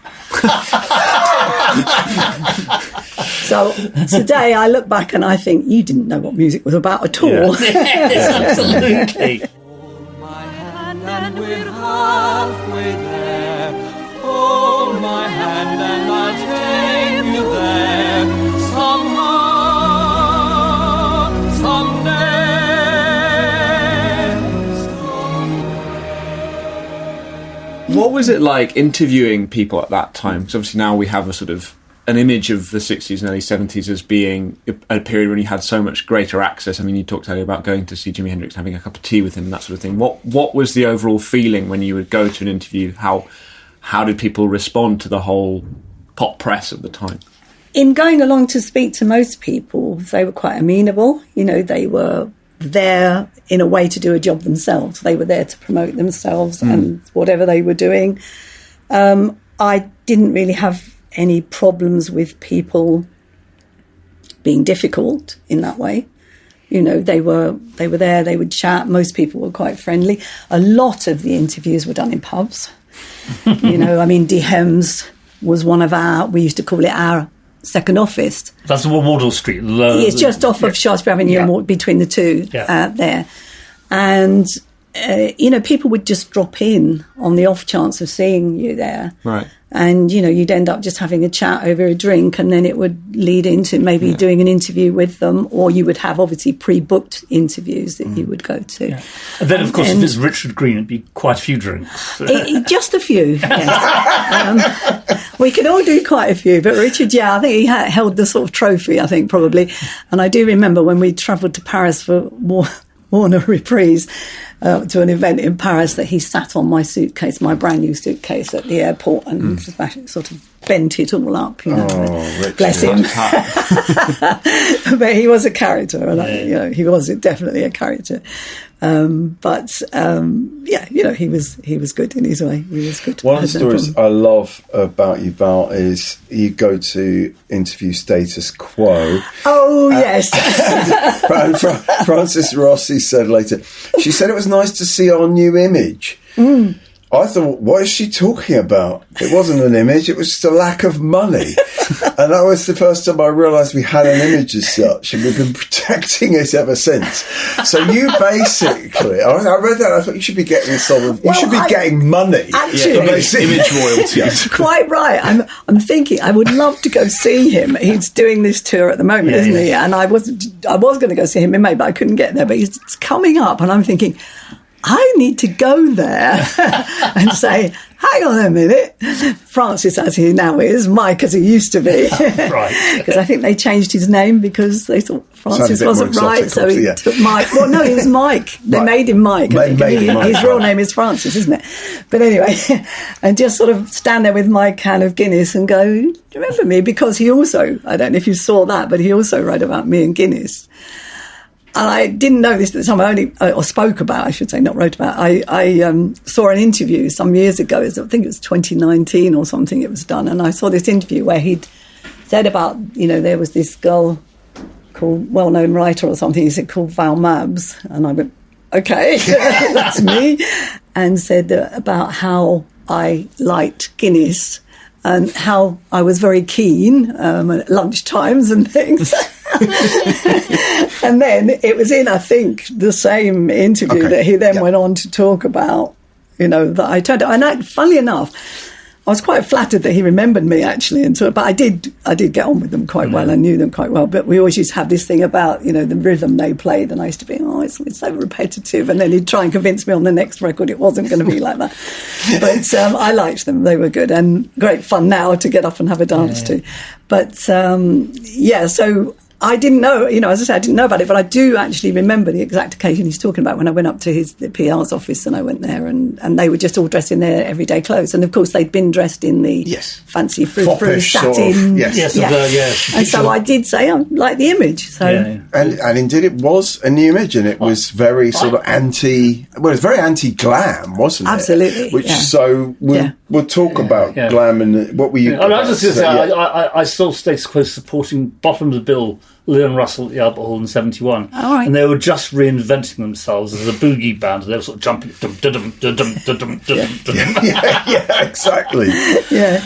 So today I look back and I think, you didn't know what music was about at all. Yes, absolutely. Hold my hand and we're halfway there. Hold my hand and I'll take you there. Somehow, someday. What was it like interviewing people at that time? Because obviously now we have a sort of an image of the 60s and early 70s as being a period when you had so much greater access. I mean, you talked earlier about going to see Jimi Hendrix, having a cup of tea with him and that sort of thing. What was the overall feeling when you would go to an interview? How did people respond to the whole pop press at the time? In going along to speak to most people, they were quite amenable. You know, they were there in a way to do a job themselves. They were there to promote themselves and whatever they were doing. I didn't really have any problems with people being difficult in that way. You know, they were there, they would chat. Most people were quite friendly. A lot of the interviews were done in pubs. You know, I mean, Dehems was one of we used to call it our second office. That's Wardle Street. It's just off of Shaftesbury Avenue and between the two there. And, you know, people would just drop in on the off chance of seeing you there. Right. And, you know, you'd end up just having a chat over a drink and then it would lead into maybe doing an interview with them, or you would have obviously pre-booked interviews that you would go to. Yeah. And then, of course, if it's Richard Green, it'd be quite a few drinks. Just a few, yes. We can all do quite a few, but Richard, I think he held the sort of trophy, I think, probably. And I do remember when we travelled to Paris for Warner Reprise, to an event in Paris, that he sat on my suitcase, my brand new suitcase at the airport and sort of bent it all up, you know. Bless him. But he was a character, and you know, he was definitely a character. You know, he was good in his way. He was good. One of the stories I love about you, Val, is you go to interview Status Quo. Oh, yes. Frances Rossi said later, she said it was nice to see our new image. I thought, what is she talking about? It wasn't an image, it was just a lack of money. And that was the first time I realised we had an image as such, and we've been protecting it ever since. So you basically, I read that, I thought you should be getting getting money. Actually, image royalties. Quite right. I'm thinking I would love to go see him. He's doing this tour at the moment, isn't he? And I was going to go see him in May, but I couldn't get there. But he's coming up, and I'm thinking, I need to go there and say, hang on a minute, Francis as he now is, Mike as he used to be. Right. Because I think they changed his name because they thought Francis wasn't right, so he took Mike. Well, no, he was Mike. They made him Mike. His real name is Francis, isn't it? But anyway, and just sort of stand there with my can of Guinness and go, do you remember me? Because he also, I don't know if you saw that, but he also wrote about me and Guinness. And I didn't know this at the time. Or spoke about, I should say, not wrote about. I saw an interview some years ago. I think it was 2019 or something it was done. And I saw this interview where he'd said about, there was this girl called, well-known writer or something, he said, called Val Mabbs. And I went, okay, that's me. And said about how I liked Guinness and how I was very keen at lunch times and things. And then it was in, I think, the same interview that he then went on to talk about, that I turned out. And funnily enough, I was quite flattered that he remembered me, actually. But I did get on with them quite well. I knew them quite well. But we always used to have this thing about, the rhythm they played. And I used to be, it's so repetitive. And then he'd try and convince me on the next record it wasn't going to be like that. But I liked them. They were good. And great fun now to get up and have a dance to. But, so I didn't know, as I said, I didn't know about it, but I do actually remember the exact occasion he's talking about when I went up to the PR's office and I went there and they were just all dressed in their everyday clothes. And of course they'd been dressed in the fancy frou-frou satin. And so I did say, I like the image. So And indeed it was a new image, and it was very sort of it was very anti-glam, wasn't it? Absolutely. So we'll talk about glam and what were you... I was just going to say, I saw Status Quo supporting bottom of the bill Leon Russell at the Albert Hall in 71. Oh, right. And they were just reinventing themselves as a boogie band. They were sort of jumping. Yeah, exactly. Yeah.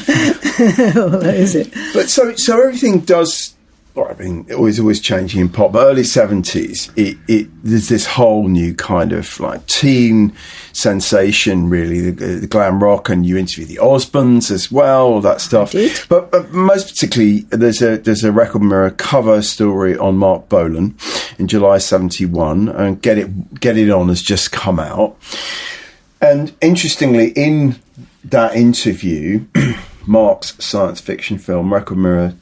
Well, that is it. But so everything does... Well, I mean, it was always changing in pop. But early 70s, there's this whole new kind of like teen sensation, really, the glam rock, and you interview the Osbournes as well, all that stuff. But most particularly, there's a Record Mirror cover story on Marc Bolan in July 71, and Get It On has just come out. And interestingly, in that interview, Marc's science fiction film, Record Mirror,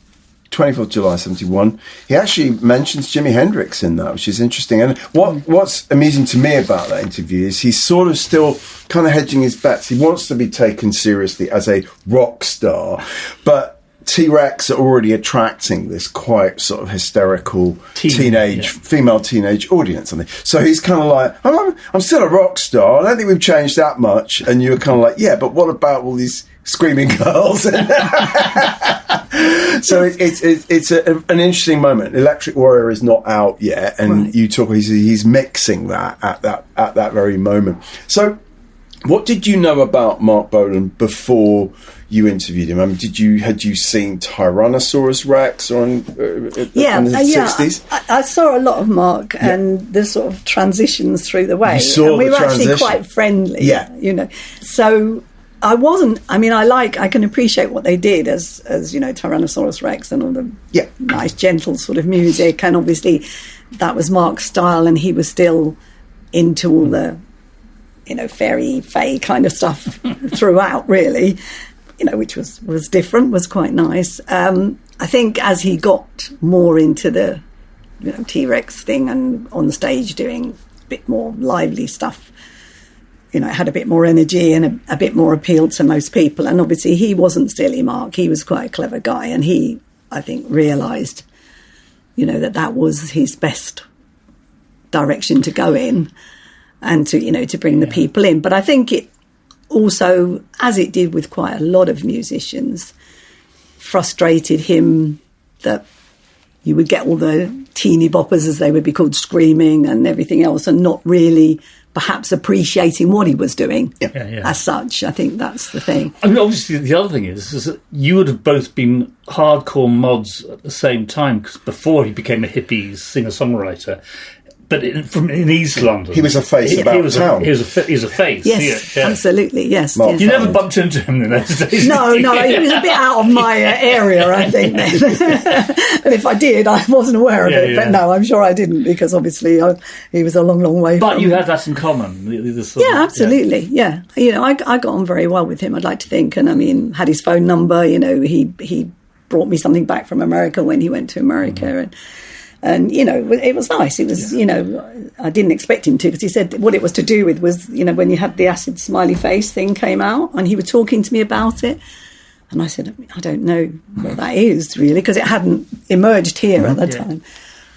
24th July 71, he actually mentions Jimi Hendrix in that, which is interesting. And what's amusing to me about that interview is he's sort of still kind of hedging his bets. He wants to be taken seriously as a rock star, but T-Rex are already attracting this quite sort of hysterical female teenage audience. So he's kind of like, I'm still a rock star. I don't think we've changed that much. And you're kind of like, yeah, but what about all these screaming girls? So it's an interesting moment. Electric Warrior is not out yet, and you talk. He's mixing that at that very moment. So, what did you know about Marc Bolan before you interviewed him? I mean, had you seen Tyrannosaurus Rex or in the 60s? I saw a lot of Marc and the sort of transitions through the way. You saw and we the were transition. actually quite friendly. So I can appreciate what they did as Tyrannosaurus Rex and all the nice, gentle sort of music. And obviously that was Marc's style, and he was still into all the, fairy, fae kind of stuff throughout, really, which was different, was quite nice. I think as he got more into the, T-Rex thing and on stage doing a bit more lively stuff, it had a bit more energy and a bit more appeal to most people. And obviously he wasn't silly, Marc. He was quite a clever guy. And he, I think, realised, that was his best direction to go in and to bring the people in. But I think it also, as it did with quite a lot of musicians, frustrated him that you would get all the teeny boppers, as they would be called, screaming and everything else, and not really perhaps appreciating what he was doing Yeah. as such. I think that's the thing. I mean, obviously, the other thing is that you would have both been hardcore mods at the same time, because before he became a hippie singer-songwriter, but in East London. He was a face about town. He was a face. Yes, absolutely, yes. Marc, You never bumped into him in those days. No, he was a bit out of my area, I think, then. And if I did, I wasn't aware of it. Yeah. But no, I'm sure I didn't, because obviously he was a long, long way But from... you had that in common. Yeah, absolutely, yeah. You know, I got on very well with him, I'd like to think. And, I mean, had his phone number, you know, he brought me something back from America when he went to America. And, you know, it was nice. It was, you know, I didn't expect him to, because he said what it was to do with was, you know, when you had the acid smiley face thing came out, and he was talking to me about it. And I said, I don't know what that is, really, because it hadn't emerged here at the time.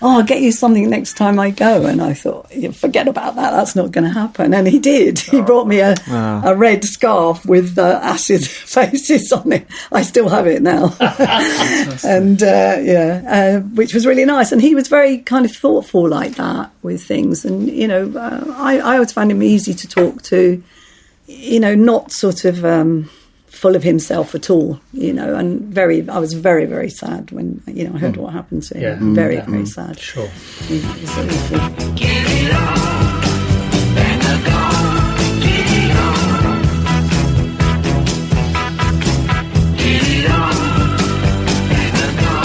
Oh, I'll get you something next time I go. And I thought, forget about that. That's not going to happen. And he did. He brought me a red scarf with acid faces on it. I still have it now. And, which was really nice. And he was very kind of thoughtful like that with things. And, you know, I always found him easy to talk to, you know, not sort of... full of himself at all, you know, and I was very, very sad when, you know, I heard what happened to him. Yeah. Very, very sad. Sure. It was so awful. Get it on, then go, get it on. Get it on, then go,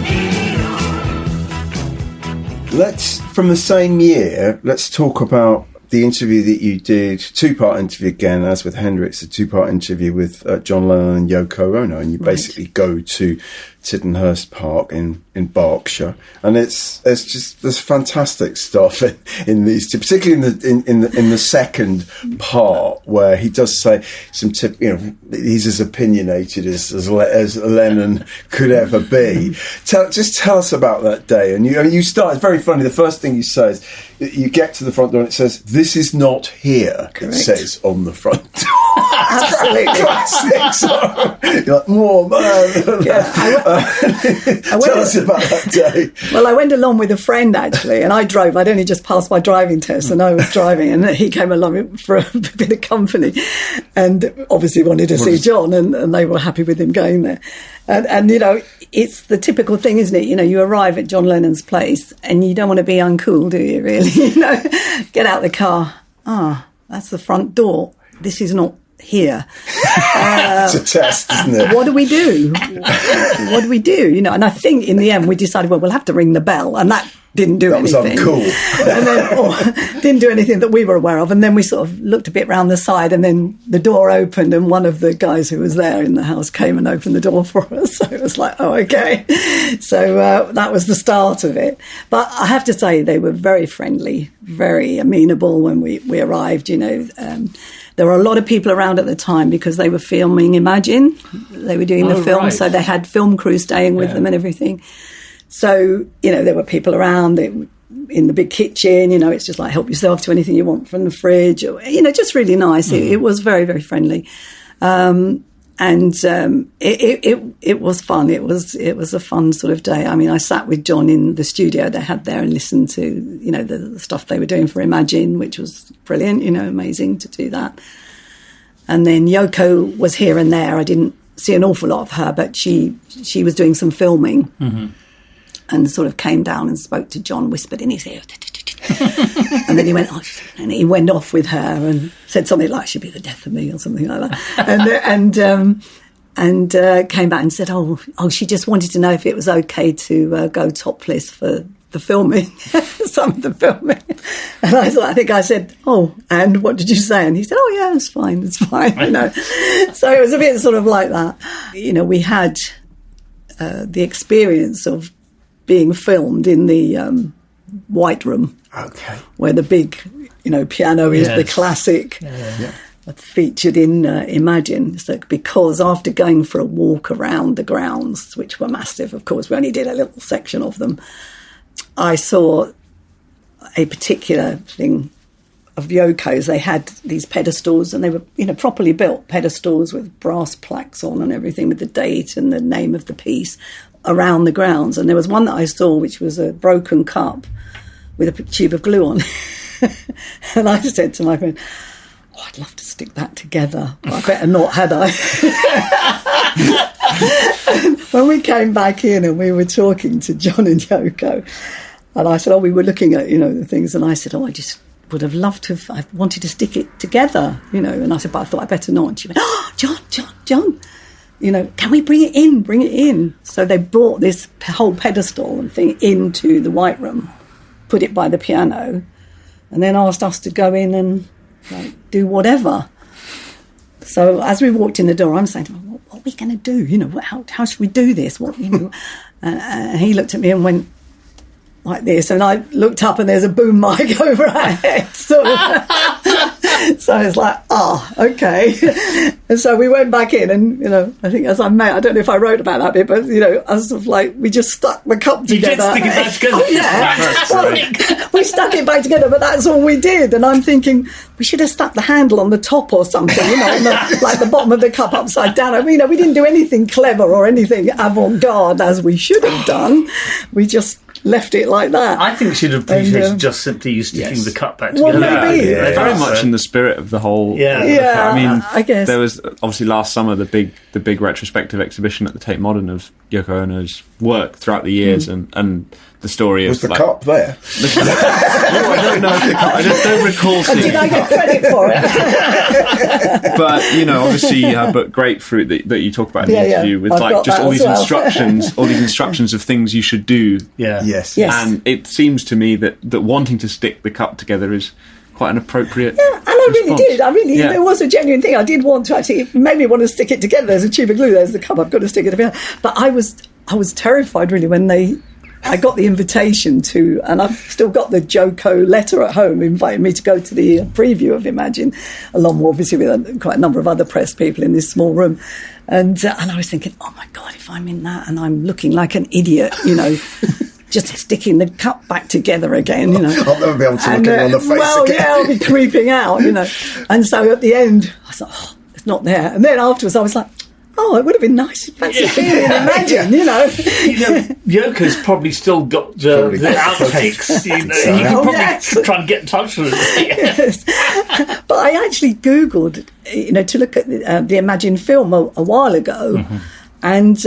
get it on. Let's, from the same year, let's talk about the interview that you did, two-part interview again, as with Hendrix, a two-part interview with John Lennon and Yoko Ono, and you basically go to Tittenhurst Park in Berkshire, and there's fantastic stuff in these two, particularly in the second part, where he does say some you know, he's as opinionated as Lennon could ever be. Tell us about that day. And you start. It's very funny. The first thing you say is you get to the front door and it says, "This is not here." Correct. It says on the front door. Absolutely. Classic. So, you're like, "Oh man." Yeah. Tell us about that day. Well, I went along with a friend, actually, and I drove. I'd only just passed my driving test, and I was driving, and he came along for a bit of company, and obviously wanted to see John, and they were happy with him going there. And, you know, it's the typical thing, isn't it? You know, you arrive at John Lennon's place, and you don't want to be uncool, do you, really? You know, get out the car. That's the front door. This is not here. It's a test, isn't it? What do we do? What do we do? You know, and I think in the end we decided, well, we'll have to ring the bell, and that didn't do anything. That was uncool. And then, didn't do anything that we were aware of. And then we sort of looked a bit round the side, and then the door opened, and one of the guys who was there in the house came and opened the door for us. So it was like, oh, okay. So that was the start of it. But I have to say, they were very friendly, very amenable when we arrived. You know, there were a lot of people around at the time because they were filming Imagine. They were doing the film, so they had film crew staying with them and everything. So, you know, there were people around in the big kitchen. You know, it's just like, help yourself to anything you want from the fridge. Or, you know, just really nice. It was very, very friendly. And it was fun. It was a fun sort of day. I mean, I sat with John in the studio they had there and listened to, you know, the stuff they were doing for Imagine, which was brilliant, you know, amazing to do that. And then Yoko was here and there. I didn't see an awful lot of her, but she was doing some filming. Mm-hmm. And sort of came down and spoke to John, whispered in his ear. And then he went, and he went off with her and said something like, "She'll be the death of me," or something like that. And came back and said, oh, she just wanted to know if it was okay to go topless for the filming, some of the filming. And I think I said, "Oh, and what did you say?" And he said, "Oh, yeah, it's fine, you know." So it was a bit sort of like that. You know, we had the experience of being filmed in the White Room, where the big, you know, piano is the classic, featured in Imagine. So because after going for a walk around the grounds, which were massive, of course, we only did a little section of them, I saw a particular thing of Yoko's. They had these pedestals, and they were, you know, properly built pedestals with brass plaques on and everything, with the date and the name of the piece around the grounds. And there was one that I saw which was a broken cup with a tube of glue on. And I said to my friend, "Oh, I'd love to stick that together, but I better not, had I?" When we came back in and we were talking to John and Yoko, and I said, we were looking at, the things, and I said, I just would have loved to I wanted to stick it together, and I said, but I thought I better not. And she went, "Oh, John, can we bring it in? So they brought this whole pedestal and thing into the White Room, put it by the piano, and then asked us to go in and do whatever. So as we walked in the door, I'm saying, what are we going to do? How should we do this? And he looked at me and went like this, and I looked up and there's a boom mic over our heads. So it's like, okay. And so we went back in, and I think I don't know if I wrote about that bit, but I was sort of like, we just stuck the cup together. You did stick it back together. We stuck it back together, but that's all we did. And I'm thinking, we should have stuck the handle on the top or something, like the bottom of the cup upside down. I mean, we didn't do anything clever or anything avant-garde as we should have done. We just left it like that. I think she'd have appreciated just simply you sticking the cup back together. Well, maybe. Very much in the spirit of the whole. Yeah. I mean, I guess there was obviously last summer the big retrospective exhibition at the Tate Modern of Yoko Ono's work throughout the years, and the story was of the cup there. I don't know if the cup. I don't recall seeing. Did I get credit for it? But obviously you have grapefruit that you talk about in the interview with I've just all these instructions. all these instructions of things you should do. Yeah. Yes. And it seems to me that wanting to stick the cup together is quite an appropriate. Yeah, and I really response. did. It was a genuine thing. I did want to actually. It made me want to stick it together. There's a tube of glue. There's the cup. I've got to stick it together. But I was terrified really when I got the invitation to, and I've still got the Joko letter at home inviting me to go to the preview of Imagine, along obviously with quite a number of other press people in this small room. And I was thinking, oh my God, if I'm in that and I'm looking like an idiot, just sticking the cup back together again, I'll never be able to look at it on the face again. Yeah, I'll be creeping out, And so at the end, I thought, it's not there. And then afterwards I was like, it would have been nice if that's Imagine, Yoko's probably still got the outtakes. You can probably try and get in touch with it. Yes. But I actually Googled, to look at the Imagine film a while ago, and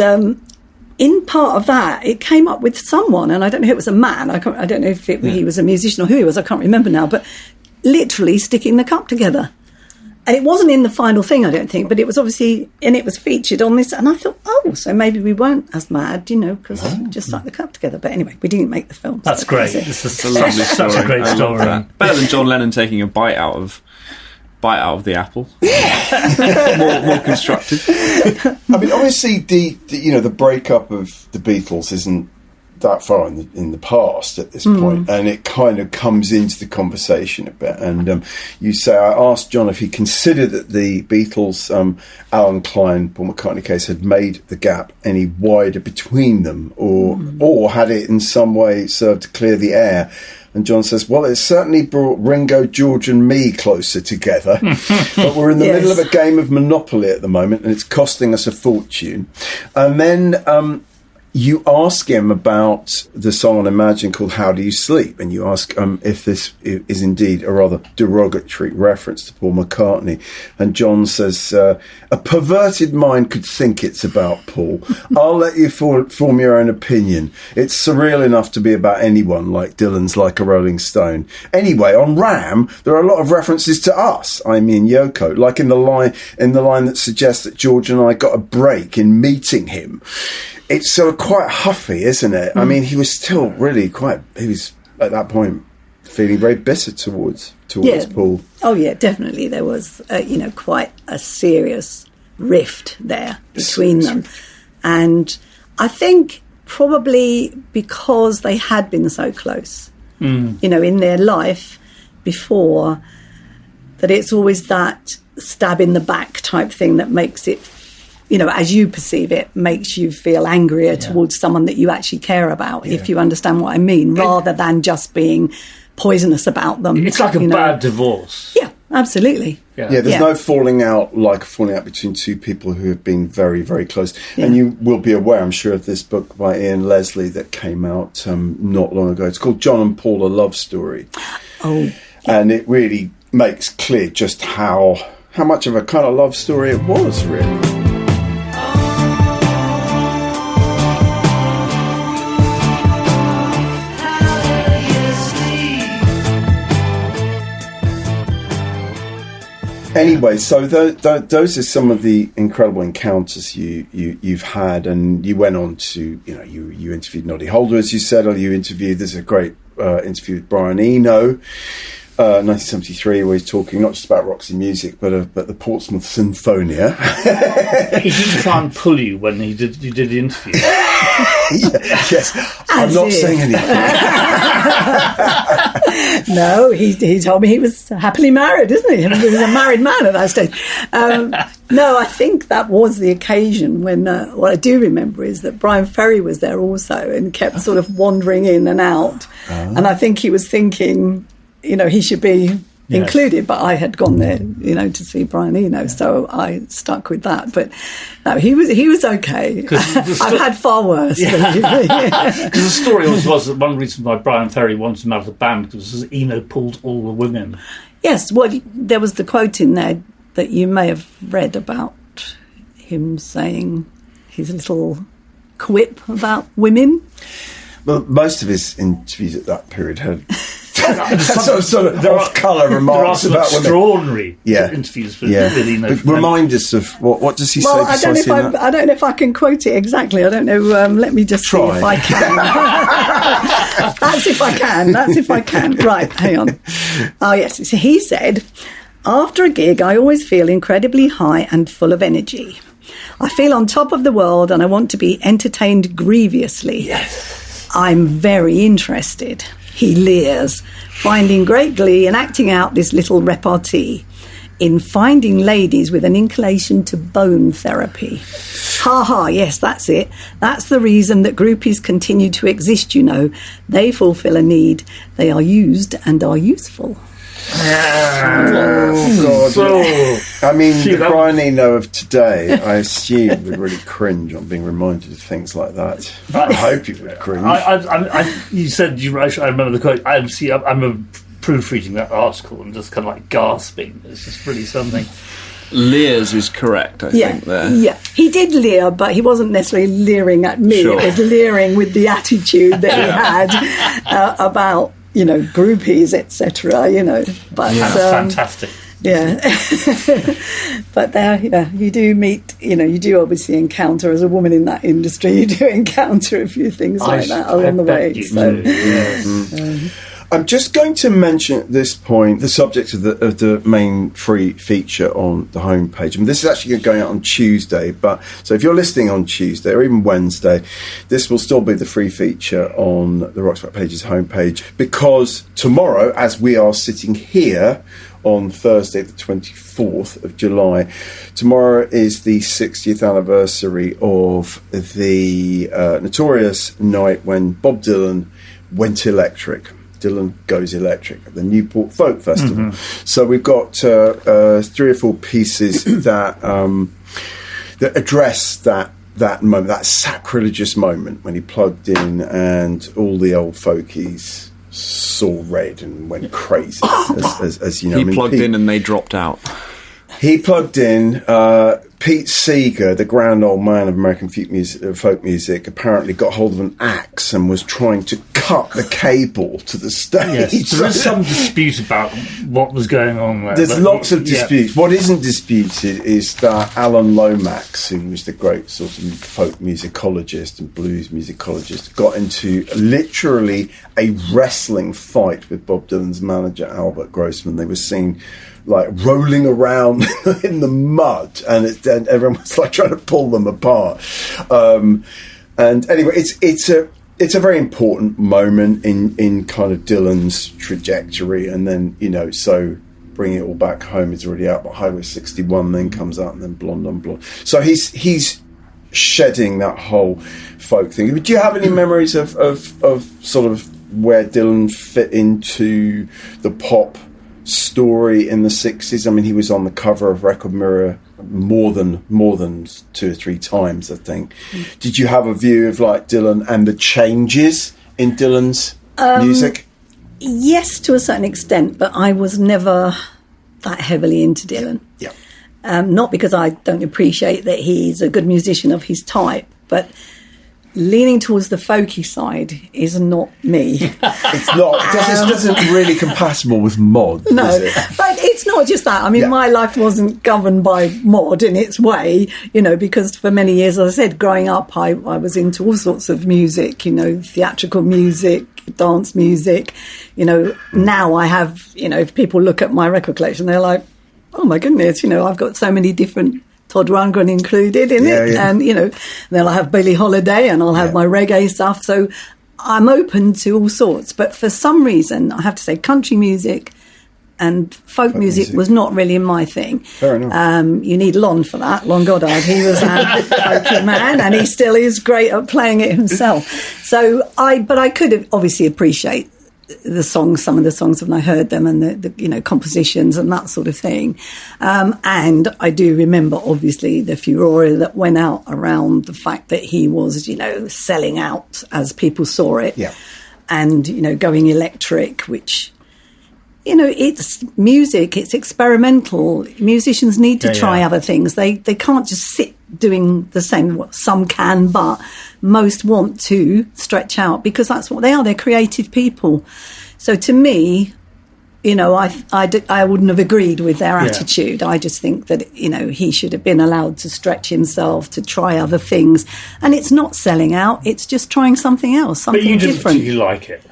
in part of that, it came up with someone, and I don't know if it was a man. I don't know if he was a musician or who he was. I can't remember now. But literally sticking the cup together. And it wasn't in the final thing, I don't think, but it was obviously, and it was featured on this. And I thought, so maybe we weren't as mad, because we just stuck the cup together. But anyway, we didn't make the film. That's so great. This is a lovely story. Such a great story. Better than John Lennon taking a bite out of the apple. more constructive. I mean, obviously, the breakup of the Beatles isn't that far in the past at this point, and it kind of comes into the conversation a bit. And you say, I asked John if he considered that the Beatles, Alan Klein, Paul McCartney case had made the gap any wider between them, or had it in some way served to clear the air. And John says, well, it certainly brought Ringo, George and me closer together. But we're in the middle of a game of Monopoly at the moment, and it's costing us a fortune. And then you ask him about the song on Imagine called How Do You Sleep? And you ask if this is indeed a rather derogatory reference to Paul McCartney. And John says, a perverted mind could think it's about Paul. I'll let you form your own opinion. It's surreal enough to be about anyone, like Dylan's Like a Rolling Stone. Anyway, on Ram, there are a lot of references to us, I mean Yoko, like in the line that suggests that George and I got a break in meeting him. It's sort of quite huffy, isn't it? I mean, he was still really he was at that point feeling very bitter towards Paul. Oh yeah, definitely. There was, quite a serious rift there between them. And I think probably because they had been so close, in their life before, that it's always that stab in the back type thing that makes it, as you perceive it, makes you feel angrier towards someone that you actually care about, if you understand what I mean, rather than just being poisonous about them. It's like a bad divorce. Yeah, absolutely. Yeah, there's no falling out between two people who have been very, very close. Yeah. And you will be aware, I'm sure, of this book by Ian Leslie that came out not long ago. It's called John and Paul, A Love Story. Oh, And it really makes clear just how much of a kind of love story it was, really. Anyway, so those are some of the incredible encounters you've had, and you went on to, you interviewed Noddy Holder, as you said, or you interviewed, there's a great interview with Brian Eno, 1973, where he's talking not just about Roxy Music, but the Portsmouth Sinfonia. He didn't try and pull you when you did the interview. Yes, I'm not saying anything. No, he told me he was happily married, isn't he? He was a married man at that stage. No, I think that was the occasion when, what I do remember is that Brian Ferry was there also and kept sort of wandering in and out. And I think he was thinking, he should be included, but I had gone there, to see Brian Eno, so I stuck with that. But no, he was okay. I've had far worse. Because the story was that one reason why Brian Ferry wanted him out of the band because Eno pulled all the women. Yes, well, there was the quote in there that you may have read about him saying his little quip about women. Well, most of his interviews at that period had sort of off-colour remarks about women. Extraordinary interviews with Eno. Remind us of what does he say? Well, I don't know if I can quote it exactly. I don't know. Let me just see if I can. That's if I can. Right, hang on. Oh yes, so he said, after a gig, I always feel incredibly high and full of energy. I feel on top of the world and I want to be entertained grievously. Yes. I'm very interested. He leers, finding great glee and acting out this little repartee in finding ladies with an inclination to bone therapy. Ha ha, yes, that's it. That's the reason that groupies continue to exist, They fulfill a need. They are used and are useful. Oh, God. The Brian Eno of today, I assume, would really cringe on being reminded of things like that. I hope you would cringe. You said, I remember the quote, I'm proofreading that article and just kind of like gasping. It's just really something. Leers is correct, I think, there. Yeah, he did leer, but he wasn't necessarily leering at me. Sure. It was leering with the attitude that he had about groupies, etc. But that's fantastic. Yeah, but there, you do meet. You do obviously encounter as a woman in that industry. You do encounter a few things like that along the way. I'm just going to mention at this point the subject of the main free feature on the homepage. This is actually going out on Tuesday, so if you're listening on Tuesday or even Wednesday, this will still be the free feature on the Rock's Back Pages homepage, because tomorrow, as we are sitting here on Thursday the 24th of July, tomorrow is the 60th anniversary of the notorious night when Bob Dylan went electric. Dylan Goes Electric at the Newport Folk Festival. Mm-hmm. So we've got 3 or 4 pieces that address that moment, that sacrilegious moment when he plugged in and all the old folkies saw red and went crazy. as you know, he plugged in and they dropped out. He plugged in. Pete Seeger, the grand old man of American folk music, apparently got hold of an axe and was trying to cut the cable to the stage. Yes, there is some dispute about what was going on there. There's lots of disputes. What isn't disputed is that Alan Lomax, who was the great sort of folk musicologist and blues musicologist, got into literally a wrestling fight with Bob Dylan's manager, Albert Grossman. They were seen like rolling around in the mud, and everyone was like trying to pull them apart. And anyway, it's a very important moment in kind of Dylan's trajectory, and then so bringing it all back home is already out, but Highway 61 then comes out, and then Blonde on Blonde. So he's shedding that whole folk thing. Do you have any memories of sort of where Dylan fit into the pop story in the 60s? I mean, he was on the cover of Record Mirror more than 2 or 3 times, I think. Did you have a view of like Dylan and the changes in Dylan's music? Yes, to a certain extent, but I was never that heavily into Dylan. Yeah. Not because I don't appreciate that he's a good musician of his type, but leaning towards the folky side is not me. It's not. It doesn't really compatible with mod. No, is it? but it's not just that. I mean, my life wasn't governed by mod in its way, because for many years, as I said, growing up, I was into all sorts of music, theatrical music, dance music. Now I have, if people look at my record collection, they're like, oh my goodness, I've got so many different Todd Rundgren included in it. Yeah. And, then I'll have Billie Holiday and I'll have my reggae stuff. So I'm open to all sorts. But for some reason, I have to say country music and folk music was not really my thing. Fair enough. You need Lon for that. Lon Goddard, he was a folky man and he still is great at playing it himself. But I could obviously appreciate the songs, some of the songs when I heard them, and the compositions and that sort of thing. And I do remember, obviously, the furore that went out around the fact that he was, selling out as people saw it. Yeah. And, going electric, which, it's music, it's experimental. Musicians need to try other things. They can't just sit doing the same. Some can, but most want to stretch out because that's what they are. They're creative people. So to me, I wouldn't have agreed with their attitude. I just think that, he should have been allowed to stretch himself, to try other things. And it's not selling out. It's just trying something else, something different. But you didn't particularly like it.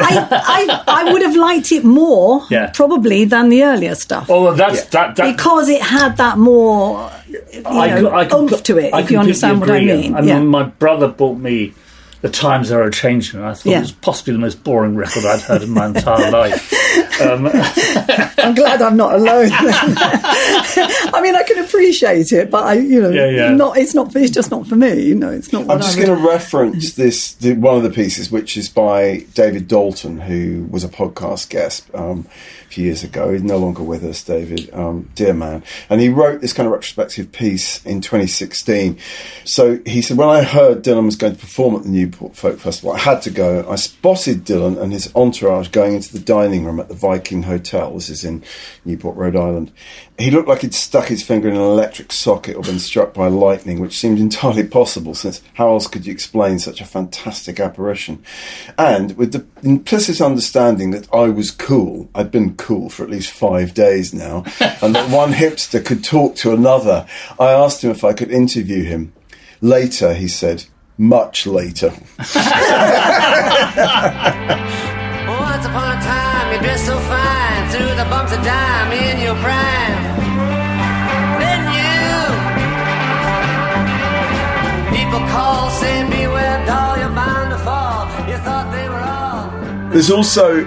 I would have liked it more, probably, than the earlier stuff. Oh, that because it had that more, oomph to it. If you understand what I mean. Mean, my brother bought me The Times Are Changing, and I thought it was possibly the most boring record I'd heard in my entire life. I'm glad I'm not alone. I mean, I can appreciate it, but it's just not for me. It's not. I'm just going to reference one of the pieces, which is by David Dalton, who was a podcast guest a few years ago. He's no longer with us, David, dear man. And he wrote this kind of retrospective piece in 2016. So he said, when I heard Dylan was going to perform at the Newport Folk Festival, I had to go. I spotted Dylan and his entourage going into the dining room at the Viking Hotel. This is in Newport, Rhode Island. He looked like he'd stuck his finger in an electric socket or been struck by lightning, which seemed entirely possible, since how else could you explain such a fantastic apparition? And with the implicit understanding that I was cool, I'd been cool for at least 5 days now, and that one hipster could talk to another, I asked him if I could interview him. Later, he said, much later. Once upon a time, you dressed so fine, through the bumps of dime in your prime. Then people call, saying, beware, doll, you're bound to fall. You thought they were all. There's also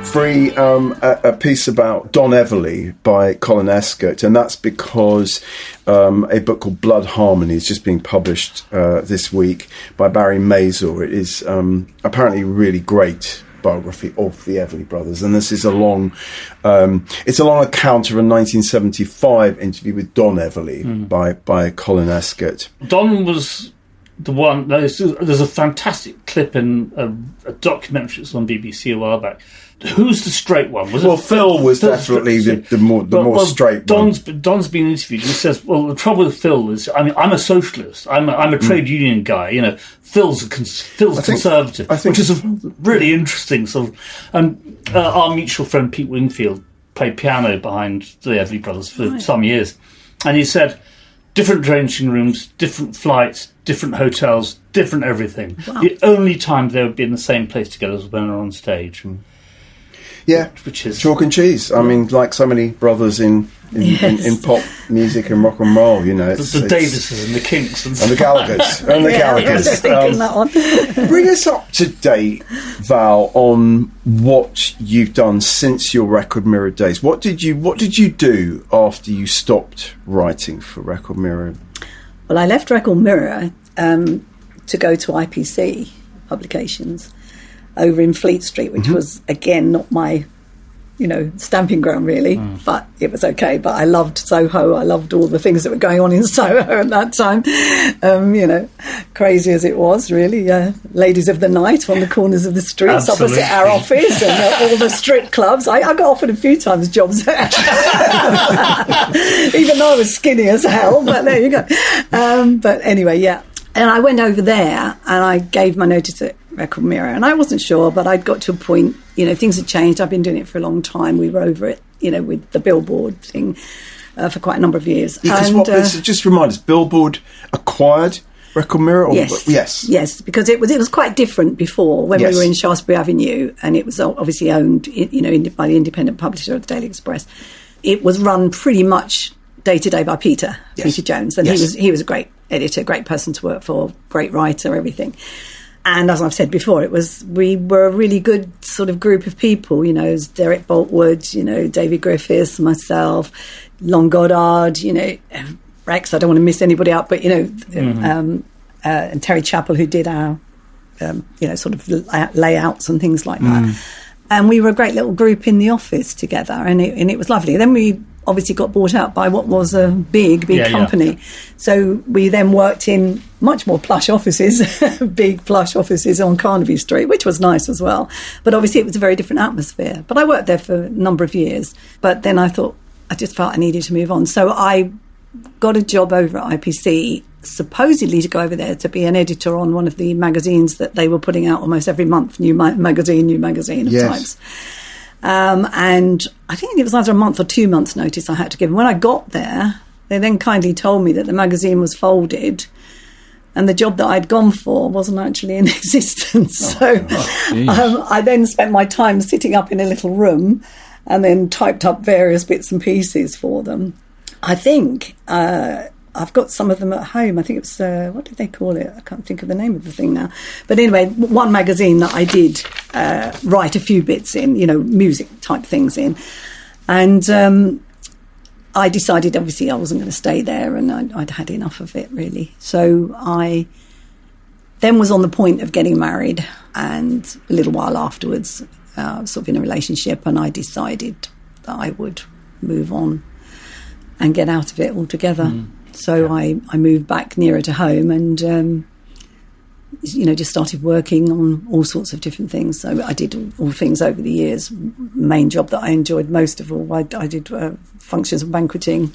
a piece about Don Everly by Colin Escott, and that's because a book called Blood Harmony is just being published this week by Barry Mazur. It is apparently really great biography of the Everly brothers, and this is a long account of a 1975 interview with Don Everly by Colin Escott. Don was the one. There's a fantastic clip in a documentary that's on BBC a while back. Who's the straight one? Phil was definitely the more straight one. Don's been interviewed and he says, well, the trouble with Phil is, I mean, I'm a socialist. I'm a trade union guy. Phil's conservative, which is a really interesting sort of. And our mutual friend Pete Wingfield played piano behind the Everly brothers for some years, and he said, different changing rooms, different flights, different hotels, different everything. Wow. The only time they would be in the same place together was when they're on stage. Yeah, which is chalk and cheese. I mean, like so many brothers in pop music and rock and roll, the Davises and the Kinks and the Gallaghers and the Gallaghers. That one. Bring us up to date, Val, on what you've done since your Record Mirror days. What did you do after you stopped writing for Record Mirror? Well, I left Record Mirror to go to IPC Publications over in Fleet Street, which was, again, not my stamping ground, really. But it was okay. But I loved Soho. I loved all the things that were going on in Soho at that time. Crazy as it was, really. Ladies of the night on the corners of the streets opposite our office, and all the strip clubs. I got offered a few times jobs there, even though I was skinny as hell. But there you go. But anyway, yeah. And I went over there and I gave my notice at Record Mirror, and I wasn't sure, but I'd got to a point, things had changed. I've been doing it for a long time. We were over it, with the Billboard thing for quite a number of years. Just remind us, Billboard acquired Record Mirror? Yes, because it was quite different before when we were in Shaftesbury Avenue, and it was obviously owned, by the independent publisher of the Daily Express. It was run pretty much day to day by Peter Jones, and he was a great editor, great person to work for, great writer, everything. And as I've said before, we were a really good sort of group of people. It was Derek Boltwood, David Griffiths, myself, Lon Goddard, Rex. I don't want to miss anybody out, but and Terry Chappell, who did our sort of layouts and things like that. And we were a great little group in the office together, and it was lovely. Then we obviously got bought out by what was a big company. Yeah. So we then worked in much more plush offices, big plush offices on Carnaby Street, which was nice as well. But obviously it was a very different atmosphere. But I worked there for a number of years. But then I thought, I just felt I needed to move on. So I got a job over at IPC, supposedly to go over there to be an editor on one of the magazines that they were putting out almost every month, new magazine at times. And I think it was either a month or 2 months notice I had to give. And when I got there, they then kindly told me that the magazine was folded and the job that I'd gone for wasn't actually in existence. I then spent my time sitting up in a little room and then typed up various bits and pieces for them. I think I've got some of them at home. I think it was, what did they call it? I can't think of the name of the thing now. But anyway, one magazine that I did write a few bits in, music type things in. And I decided, obviously, I wasn't going to stay there, and I'd had enough of it, really. So I then was on the point of getting married, and a little while afterwards, sort of in a relationship, and I decided that I would move on and get out of it altogether. So I moved back nearer to home and, just started working on all sorts of different things. So I did all things over the years. Main job that I enjoyed most of all, I did functions and banqueting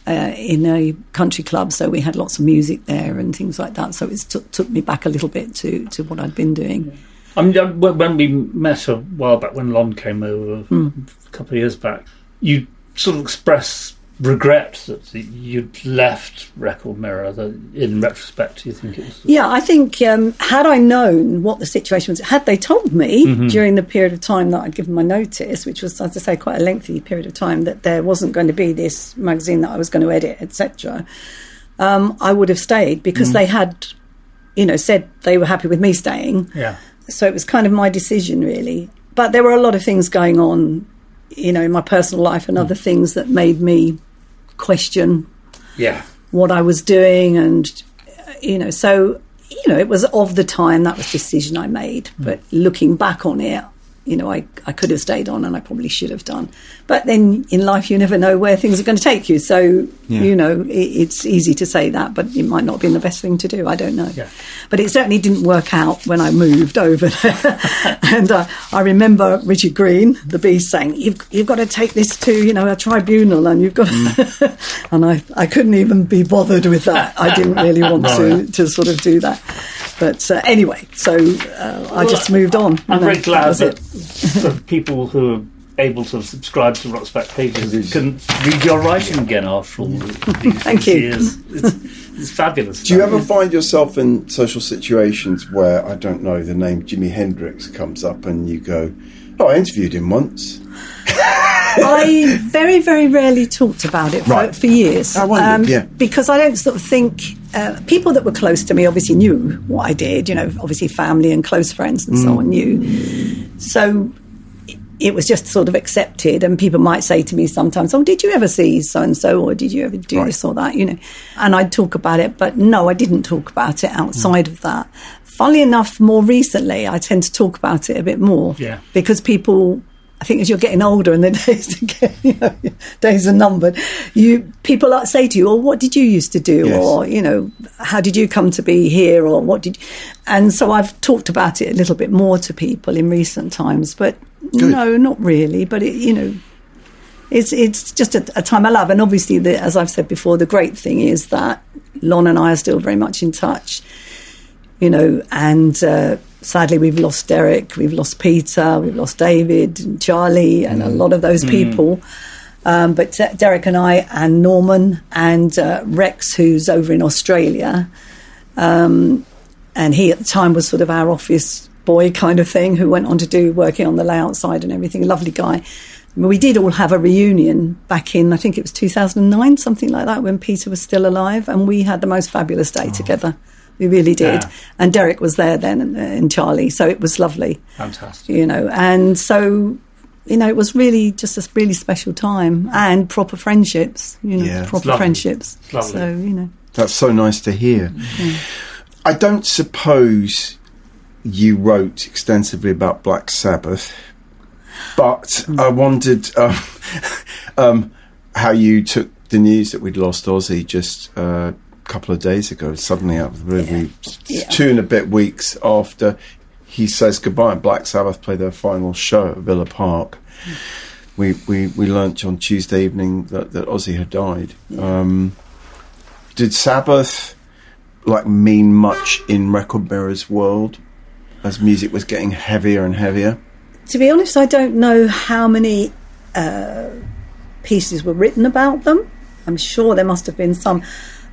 in a country club. So we had lots of music there and things like that. So it took me back a little bit to what I'd been doing. I mean, when we met a while back, when Lon came over a couple of years back, you sort of expressed regret that you'd left Record Mirror. In retrospect, do you think it was? Yeah, I think had I known what the situation was, had they told me during the period of time that I'd given my notice, which was, as I say, quite a lengthy period of time, that there wasn't going to be this magazine that I was going to edit, etc., I would have stayed, because they had, said they were happy with me staying. Yeah. So it was kind of my decision, really. But there were a lot of things going on, in my personal life and other things that made me question what I was doing, and so it was of the time, that was the decision I made. But looking back on it, I could have stayed on, and I probably should have done. But then in life, you never know where things are going to take you. So, it's easy to say that, but it might not have been the best thing to do. I don't know. Yeah. But it certainly didn't work out when I moved over there. And I remember Richard Green, the Beast, saying, you've got to take this to, a tribunal, and you've got to... And I couldn't even be bothered with that. I didn't really want to sort of do that. But anyway, so I just moved on. I'm very glad that for people who are able to subscribe to Rock's Back Pages can read your writing again after all these years. It's fabulous. Do you ever find yourself in social situations where, I don't know, the name Jimi Hendrix comes up and you go, I interviewed him once? I very, very rarely talked about it for years. I wondered, because I don't sort of think... people that were close to me obviously knew what I did, obviously family and close friends and so on knew. So it was just sort of accepted, and people might say to me sometimes, did you ever see so-and-so, or did you ever do this or that, And I'd talk about it, but no, I didn't talk about it outside of that. Funnily enough, more recently, I tend to talk about it a bit more because people I think as you're getting older and the days are numbered, people say to you, "Well, what did you used to do?" Yes. Or, how did you come to be here? Or what did you... And so I've talked about it a little bit more to people in recent times, but Good. no, not really. But it's just a time I love. And obviously, as I've said before, the great thing is that Lon and I are still very much in touch, and sadly we've lost Derek, we've lost Peter, we've lost David and Charlie and a lot of those people. But Derek and I and Norman and Rex, who's over in Australia, and he at the time was sort of our office boy kind of thing, who went on to do working on the layout side and everything, a lovely guy. We did all have a reunion back in, I think it was 2009, something like that, when Peter was still alive, and we had the most fabulous day together. We really did. Yeah. And Derek was there then, and Charlie, so it was lovely. Fantastic. And so, it was really just a really special time, and proper friendships, proper friendships. It's lovely. So, That's so nice to hear. Yeah. I don't suppose you wrote extensively about Black Sabbath, but I wondered how you took the news that we'd lost Ozzy just a couple of days ago, suddenly out of the blue. 2 and a bit weeks after he says goodbye, and Black Sabbath played their final show at Villa Park. We learnt on Tuesday evening that Ozzy had died. Did Sabbath mean much in Record Mirror's world as music was getting heavier and heavier? To be honest, I don't know how many pieces were written about them. I'm sure there must have been some.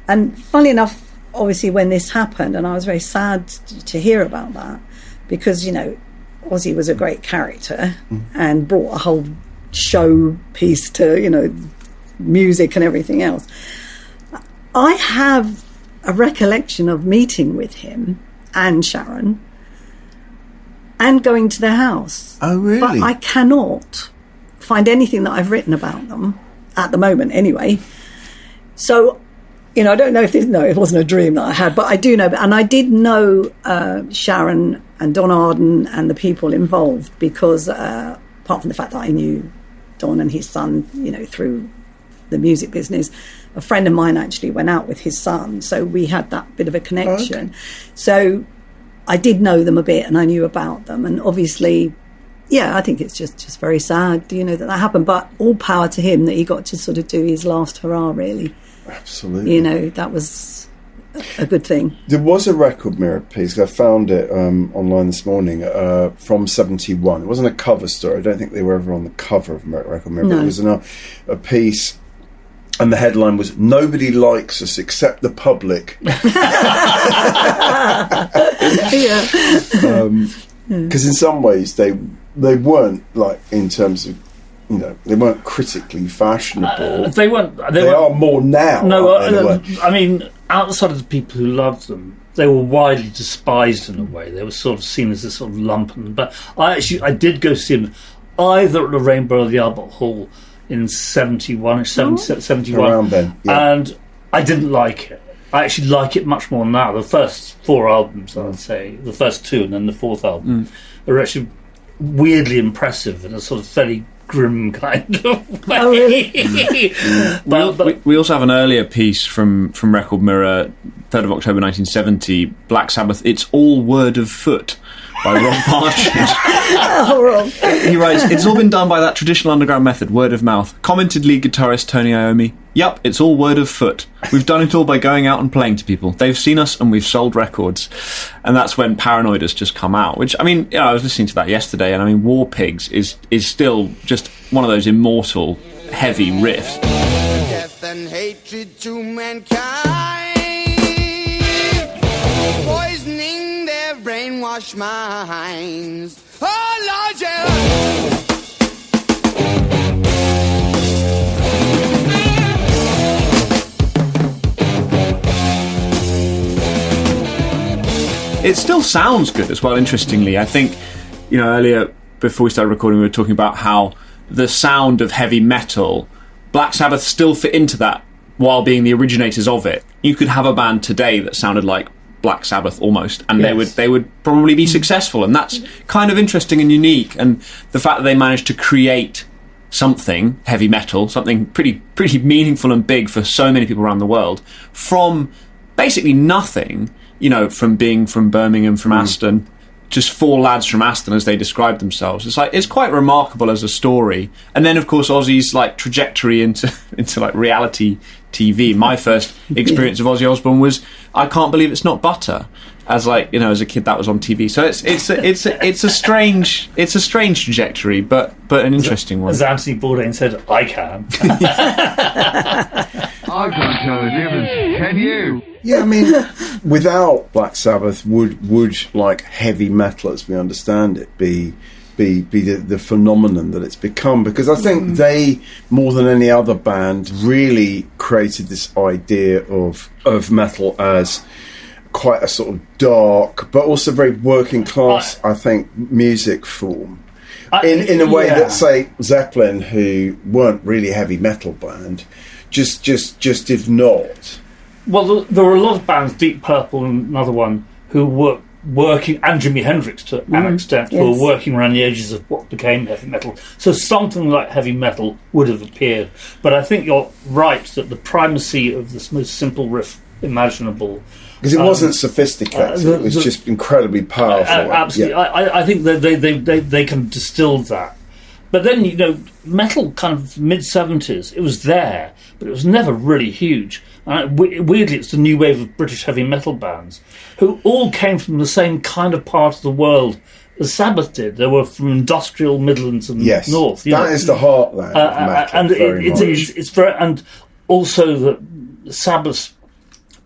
And funnily enough, obviously, when this happened, and I was very sad to hear about that, because, Ozzy was a great character and brought a whole show piece to, music and everything else. I have a recollection of meeting with him and Sharon and going to their house. Oh, really? But I cannot find anything that I've written about them, at the moment anyway. So, I don't know if it wasn't a dream that I had, but I do know. And I did know Sharon and Don Arden and the people involved, because apart from the fact that I knew Don and his son, through the music business, a friend of mine actually went out with his son, so we had that bit of a connection. Okay. So I did know them a bit, and I knew about them, and obviously, I think it's just very sad, that happened. But all power to him that he got to sort of do his last hurrah, really. Absolutely. That was a good thing. There was a Record Mirror piece, I found it online this morning, from 71. It wasn't a cover story. I don't think they were ever on the cover of Record Mirror, but it was a piece, and the headline was, "Nobody likes us except the public." Because in some ways they weren't, in terms of, they weren't critically fashionable. They weren't. They are more now. No, I mean, outside of the people who loved them, they were widely despised in a way. They were sort of seen as a sort of lumpen. But I did go see them either at the Rainbow or the Albert Hall in 71, 71. Around then, and I didn't like it. I actually like it much more now. The first 4 albums, I'd say, the first 2 and then the 4th album, are actually weirdly impressive in a sort of fairly grim kind of way. Oh, really? We also have an earlier piece from Record Mirror, 3rd of October 1970, Black Sabbath, It's All Word of Foot, by Rob Partridge. Rob. He writes, "It's all been done by that traditional underground method, word of mouth. Commented lead guitarist Tony Iommi. Yup, it's all word of foot. We've done it all by going out and playing to people. They've seen us and we've sold records." And that's when Paranoid has just come out, which, I mean, I was listening to that yesterday, and I mean, War Pigs is still just one of those immortal, heavy riffs. Death and hatred to mankind, poisoning their brainwashed minds. Oh, Lord, yeah. It still sounds good as well, interestingly. I think, earlier, before we started recording, we were talking about how the sound of heavy metal, Black Sabbath still fit into that while being the originators of it. You could have a band today that sounded like Black Sabbath almost, and Yes. they would probably be successful, and that's kind of interesting and unique. And the fact that they managed to create something heavy metal, something pretty meaningful and big for so many people around the world, from basically nothing, you know, from being from Birmingham, from Aston, just 4 lads from Aston as they described themselves. It's quite remarkable as a story. And then of course Ozzy's like trajectory into like reality TV. My first experience of Ozzy Osbourne was I Can't Believe It's Not Butter. As like, you know, as a kid that was on TV. So it's a strange trajectory, but an interesting one. As Anthony Bourdain said, I can. I can't tell the difference. Can you? Yeah, I mean, without Black Sabbath, would like heavy metal, as we understand it, be the phenomenon that it's become? Because I think they, more than any other band, really created this idea of metal as quite a sort of dark, but also very working class, I think, music form. In a way that, say, Zeppelin, who weren't really a heavy metal band, just did not. Well, there were a lot of bands, Deep Purple and another one, who were working, and Jimi Hendrix to an extent, who were working around the edges of what became heavy metal. So something like heavy metal would have appeared. But I think you're right that the primacy of this most simple riff imaginable... Because it wasn't sophisticated, it was just incredibly powerful. Absolutely. Yeah. I think that they can distill that. But then, you know, metal kind of mid-70s, it was there, but it was never really huge. Weirdly, it's the new wave of British heavy metal bands, who all came from the same kind of part of the world as Sabbath did. They were from industrial Midlands and North. That is the heartland of metal, and it's very... And also that Sabbath's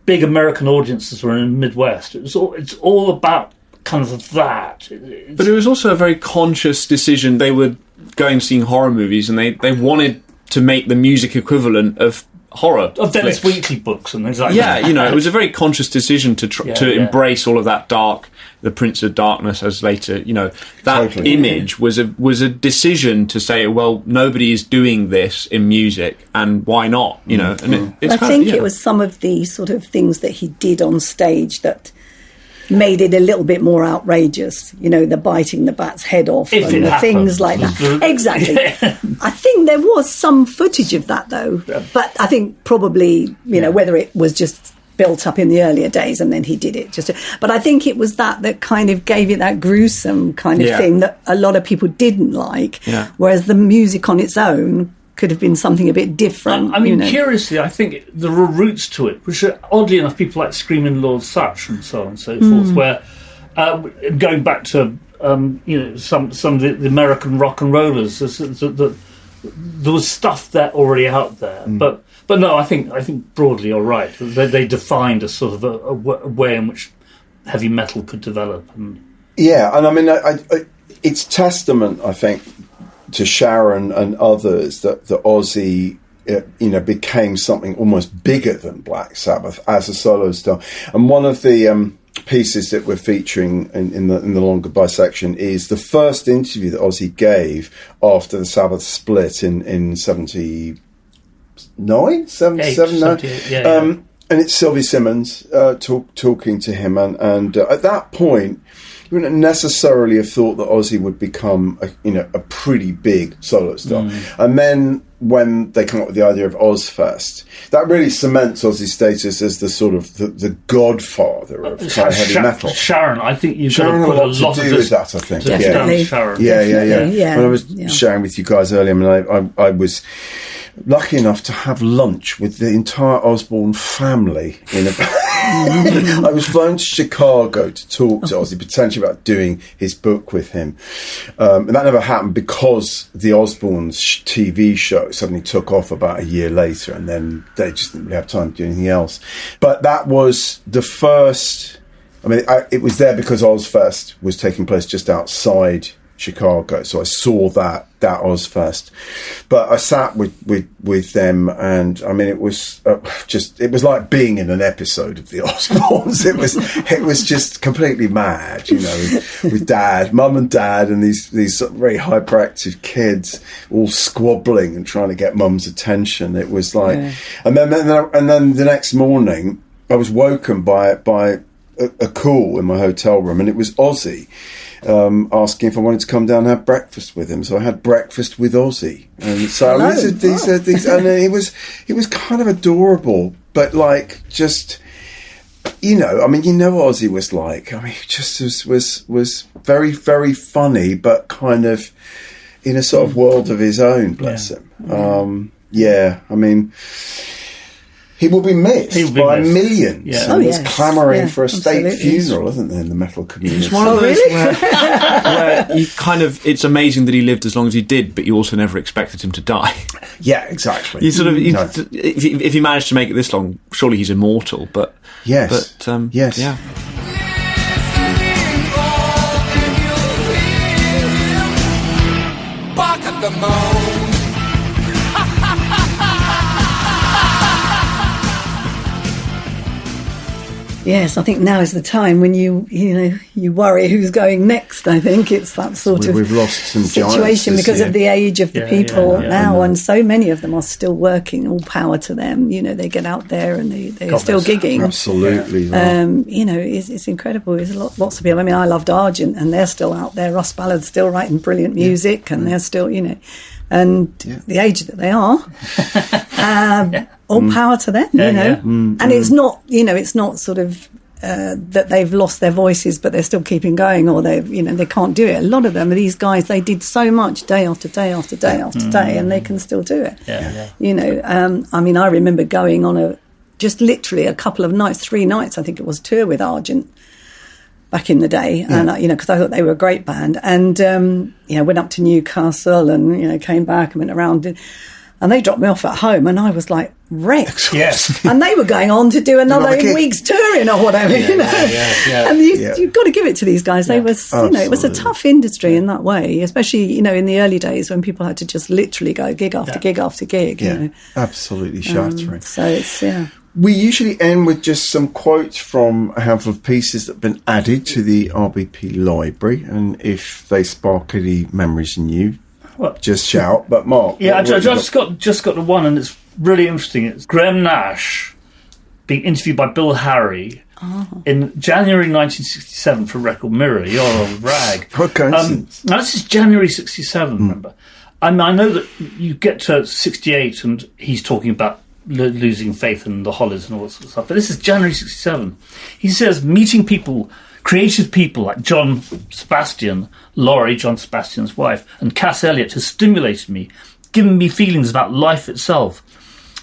big American audiences were in the Midwest. It's all about kind of that. But it was also a very conscious decision. They were going seeing horror movies, and they wanted to make the music equivalent of horror of Dennis flicks. Wheatley books and things like that. Yeah, you know, it was a very conscious decision to embrace all of that dark, the Prince of Darkness, as later, you know, that image was a decision to say, well, nobody is doing this in music, and why not? You know, and I think it was some of the sort of things that he did on stage that made it a little bit more outrageous, you know, the biting the bat's head off and the things like that. Exactly. I think there was some footage of that, though, but I think probably, you know, whether it was just built up in the earlier days and then he did it but I think it was that kind of gave it that gruesome kind of thing that a lot of people didn't like, whereas the music on its own could have been something a bit different. I mean, curiously, I think there are roots to it, which are, oddly enough, people like Screaming Lord Sutch and so on and so forth, where, going back to, you know, some of the American rock and rollers, there was stuff there already out there. But no, I think broadly you're right. They defined a sort of a way in which heavy metal could develop. And I mean, it's testament, I think, to Sharon and others that Ozzy, you know, became something almost bigger than Black Sabbath as a solo star. And one of the pieces that we're featuring in the long goodbye section is the first interview that Ozzy gave after the Sabbath split in 79, 77, 78, and it's Sylvie Simmons talking to him, and at that point, you wouldn't necessarily have thought that Ozzy would become a pretty big solo star. And then when they come up with the idea of Ozfest, that really cements Ozzy's status as the sort of the godfather of kind of heavy metal. Sharon, I think you've Sharon got to put a lot to of do this with that, I think. Definitely. Sharon. Yeah. When I was sharing with you guys earlier, I mean, I was lucky enough to have lunch with the entire Osbourne family I was flown to Chicago to talk to Ozzy, potentially about doing his book with him. And that never happened because the Osbournes TV show suddenly took off about a year later, and then they just didn't really have time to do anything else. But that was the first... I mean, it was there because Ozfest was taking place just outside Chicago, so I saw that Ozfest. But I sat with them, and I mean, it was it was like being in an episode of the Osbournes. It was just completely mad, you know, with Mum and Dad, and these very hyperactive kids all squabbling and trying to get Mum's attention. It was like, and then the next morning I was woken by a call in my hotel room, and it was Ozzy asking if I wanted to come down and have breakfast with him. So I had breakfast with Ozzy, and so these, and he was kind of adorable, but like just. Ozzy was like. I mean, he just was very, very funny, but kind of in a sort of world of his own. Bless him. I mean, he will be missed by millions. Yeah. And there's clamouring for a state funeral, isn't there, in the metal community? It's one of those where you kind of. It's amazing that he lived as long as he did, but you also never expected him to die. Yeah, exactly. You sort of, if he managed to make it this long, surely he's immortal. But yes, yes, yeah. Bark at the moon. Yes, I think now is the time when you worry who's going next. I think it's that sort of we've lost some situation because of the age of the people now, and so many of them are still working. All power to them. They get out there and they're still gigging. Absolutely. It's incredible. There's lots of people. I mean, I loved Argent, and they're still out there. Russ Ballard's still writing brilliant music, and they're still, and the age that they are. All power to them, and it's not, it's not sort of that they've lost their voices, but they're still keeping going, or they can't do it. A lot of them, these guys, they did so much day after day after day after day, and they can still do it. I mean, I remember going on just literally a couple of nights, 3 nights, I think it was, tour with Argent back in the day, and because I thought they were a great band, and went up to Newcastle, and came back and went around. And they dropped me off at home, and I was like wrecked. Yes. And they were going on to do another week's touring or whatever, And you've got to give it to these guys. They was, it was a tough industry in that way, especially, in the early days when people had to just literally go gig after gig after gig. Absolutely shattering. So it's, We usually end with just some quotes from a handful of pieces that have been added to the RBP library, and if they spark any memories in you, just shout. But Mark, I just got the one, and it's really interesting. It's Graham Nash being interviewed by Bill Harry in January 1967 for Record Mirror. Your old rag. What coincidence? Now this is January 67. Remember, I know that you get to 68, and he's talking about losing faith in the Hollies and all that sort of stuff. But this is January 67. He says, meeting people, creative people like John Sebastian, Laurie, John Sebastian's wife, and Cass Elliot has stimulated me, given me feelings about life itself.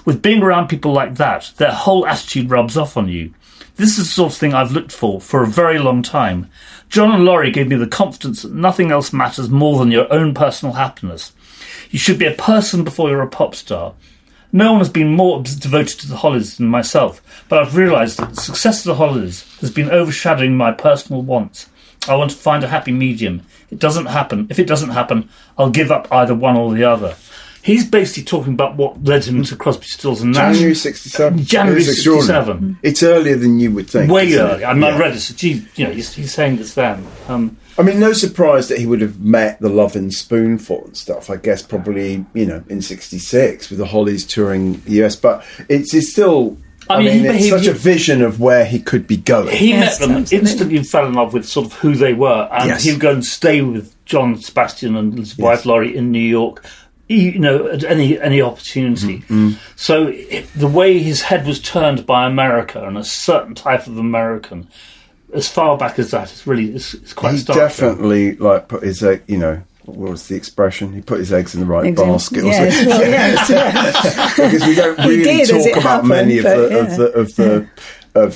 With being around people like that, their whole attitude rubs off on you. This is the sort of thing I've looked for a very long time. John and Laurie gave me the confidence that nothing else matters more than your own personal happiness. You should be a person before you're a pop star. No one has been more devoted to the Hollies than myself, but I've realised that the success of the Hollies has been overshadowing my personal wants. I want to find a happy medium. It doesn't happen. If it doesn't happen, I'll give up either one or the other. He's basically talking about what led him to Crosby, Stills and Nash. January 67. January 67. It's earlier than you would think. Way earlier. I mean, I read this. He's saying this then. I mean, no surprise that he would have met the Lovin' Spoonful and stuff, I guess, probably, in 66 with the Hollies touring the US. But it's still... it's such a vision of where he could be going. He met them, instantly fell in love with sort of who they were, and he'd go and stay with John Sebastian and his wife Laurie in New York, at any opportunity. So the way his head was turned by America and a certain type of American, as far back as that, it's quite stark. He definitely put his what was the expression? He put his eggs in the right basket. Because we don't really talk about many of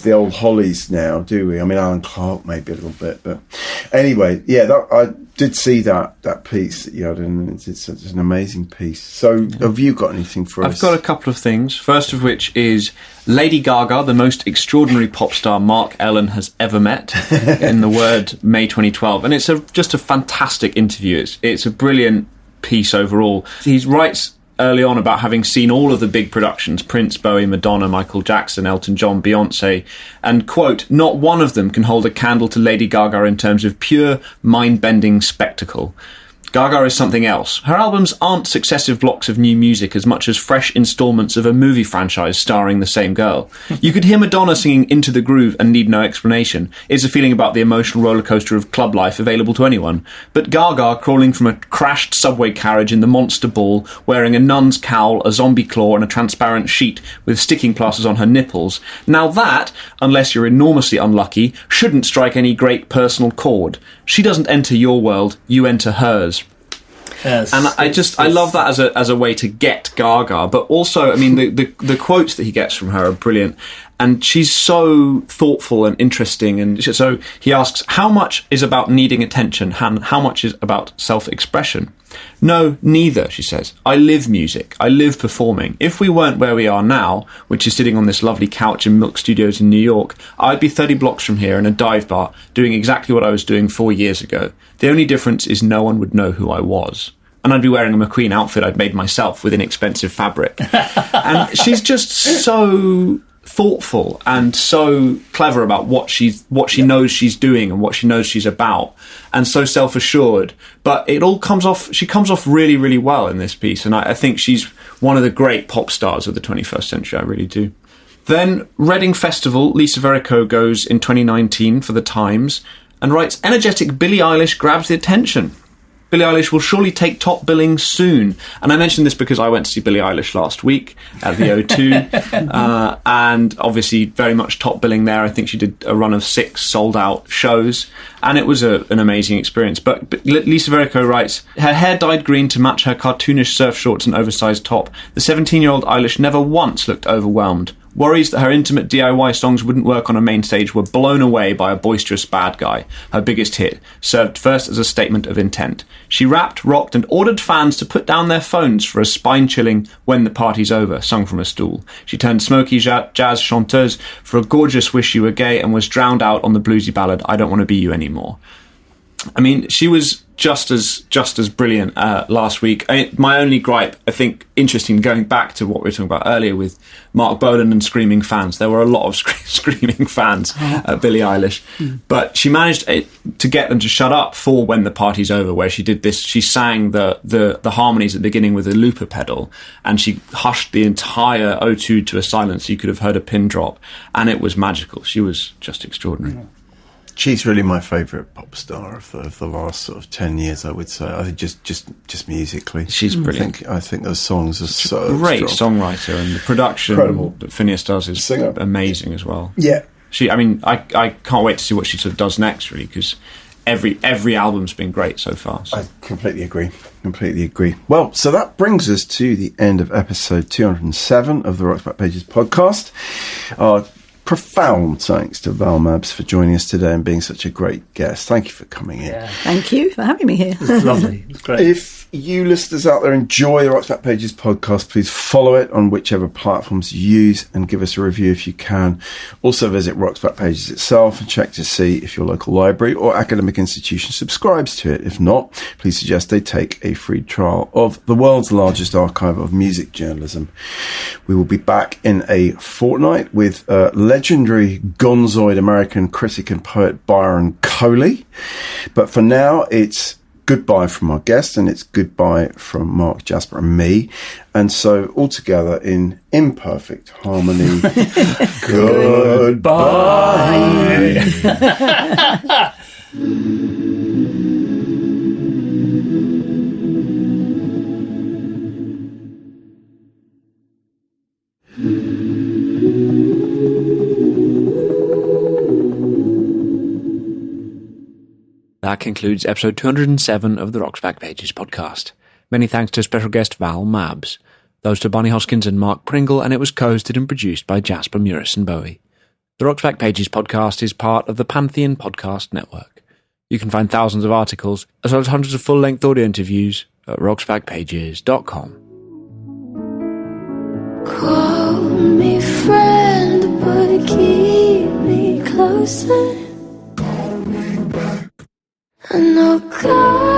the old Hollies now, do we? I mean, Alan Clark maybe a little bit, but anyway, I did see that piece that you had, and it's an amazing piece. So, have you got anything for us? I've got a couple of things. First of which is Lady Gaga, the most extraordinary pop star Marc Ellen has ever met, in the Word, May 2012, and it's just a fantastic interview. It's a brilliant piece overall. He writes early on about having seen all of the big productions, Prince, Bowie, Madonna, Michael Jackson, Elton John, Beyonce, and, quote, not one of them can hold a candle to Lady Gaga in terms of pure mind-bending spectacle. Gaga is something else. Her albums aren't successive blocks of new music as much as fresh instalments of a movie franchise starring the same girl. You could hear Madonna singing Into the Groove and need no explanation. It's a feeling about the emotional rollercoaster of club life available to anyone. But Gaga crawling from a crashed subway carriage in the Monster Ball, wearing a nun's cowl, a zombie claw and a transparent sheet with sticking plasters on her nipples, now that, unless you're enormously unlucky, shouldn't strike any great personal chord. She doesn't enter your world, you enter hers. Yes, and I love that as a way to get Gaga, but also, I mean, the quotes that he gets from her are brilliant, and she's so thoughtful and interesting. And so he asks, how much is about needing attention, and how much is about self-expression? No, neither, she says. I live music. I live performing. If we weren't where we are now, which is sitting on this lovely couch in Milk Studios in New York, I'd be 30 blocks from here in a dive bar doing exactly what I was doing 4 years ago. The only difference is no one would know who I was. And I'd be wearing a McQueen outfit I'd made myself with inexpensive fabric. And she's just so thoughtful and so clever about what she knows she's doing and what she knows she's about, and so self-assured. But it all comes off, she comes off really, really well in this piece, and I think she's one of the great pop stars of the 21st century, I really do. Then, Reading Festival, Lisa Verrico goes in 2019 for The Times and writes, energetic Billie Eilish grabs the attention. Billie Eilish will surely take top billing soon. And I mentioned this because I went to see Billie Eilish last week at the O2. And obviously very much top billing there. I think she did a run of 6 sold-out shows. And it was an amazing experience. But Lisa Verrico writes, her hair dyed green to match her cartoonish surf shorts and oversized top. The 17-year-old Eilish never once looked overwhelmed. Worries that her intimate DIY songs wouldn't work on a main stage were blown away by A Boisterous Bad Guy, her biggest hit, served first as a statement of intent. She rapped, rocked, and ordered fans to put down their phones for a spine-chilling When the Party's Over, sung from a stool. She turned smoky jazz chanteuse for a gorgeous Wish You Were Gay and was drowned out on the bluesy ballad I Don't Want to Be You Anymore. I mean, she was just as brilliant last week. My only gripe, I think, interesting, going back to what we were talking about earlier with Marc Bolan and screaming fans. There were a lot of screaming fans at Billie Eilish, but she managed to get them to shut up for When the Party's Over, where she did this. She sang the harmonies at the beginning with a looper pedal, and she hushed the entire O2 to a silence. You could have heard a pin drop, and it was magical. She was just extraordinary. She's really my favourite pop star of the last sort of 10 years, I would say. I think just musically. She's brilliant. I think those songs are so great strong. Songwriter, and the production that Phineas does is amazing as well. Yeah. I can't wait to see what she sort of does next, really, because every album's been great so far. So. I completely agree. Well, so that brings us to the end of episode 207 of the Rock's Back Pages podcast. Profound thanks to Val Mabbs for joining us today and being such a great guest. Thank you for coming in. Yeah. Thank you for having me here. It was lovely. It was great. If you listeners out there enjoy the Rock's Back Pages podcast, please follow it on whichever platforms you use and give us a review if you can. Also visit Rock's Back Pages itself and check to see if your local library or academic institution subscribes to it. If not, please suggest they take a free trial of the world's largest archive of music journalism. We will be back in a fortnight with legendary gonzoid American critic and poet Byron Coley. But for now, it's goodbye from our guest, and it's goodbye from Marc, Jasper and me. And so all together in imperfect harmony, goodbye. That concludes episode 207 of the Rock's Back Pages podcast. Many thanks to special guest Val Mabbs, those to Bonnie Hoskins and Mark Pringle, and it was co-hosted and produced by Jasper Murison-Bowie. The Rock's Back Pages podcast is part of the Pantheon Podcast Network. You can find thousands of articles, as well as hundreds of full-length audio interviews at rocksbackpages.com. Call me friend, but keep me closer. I know God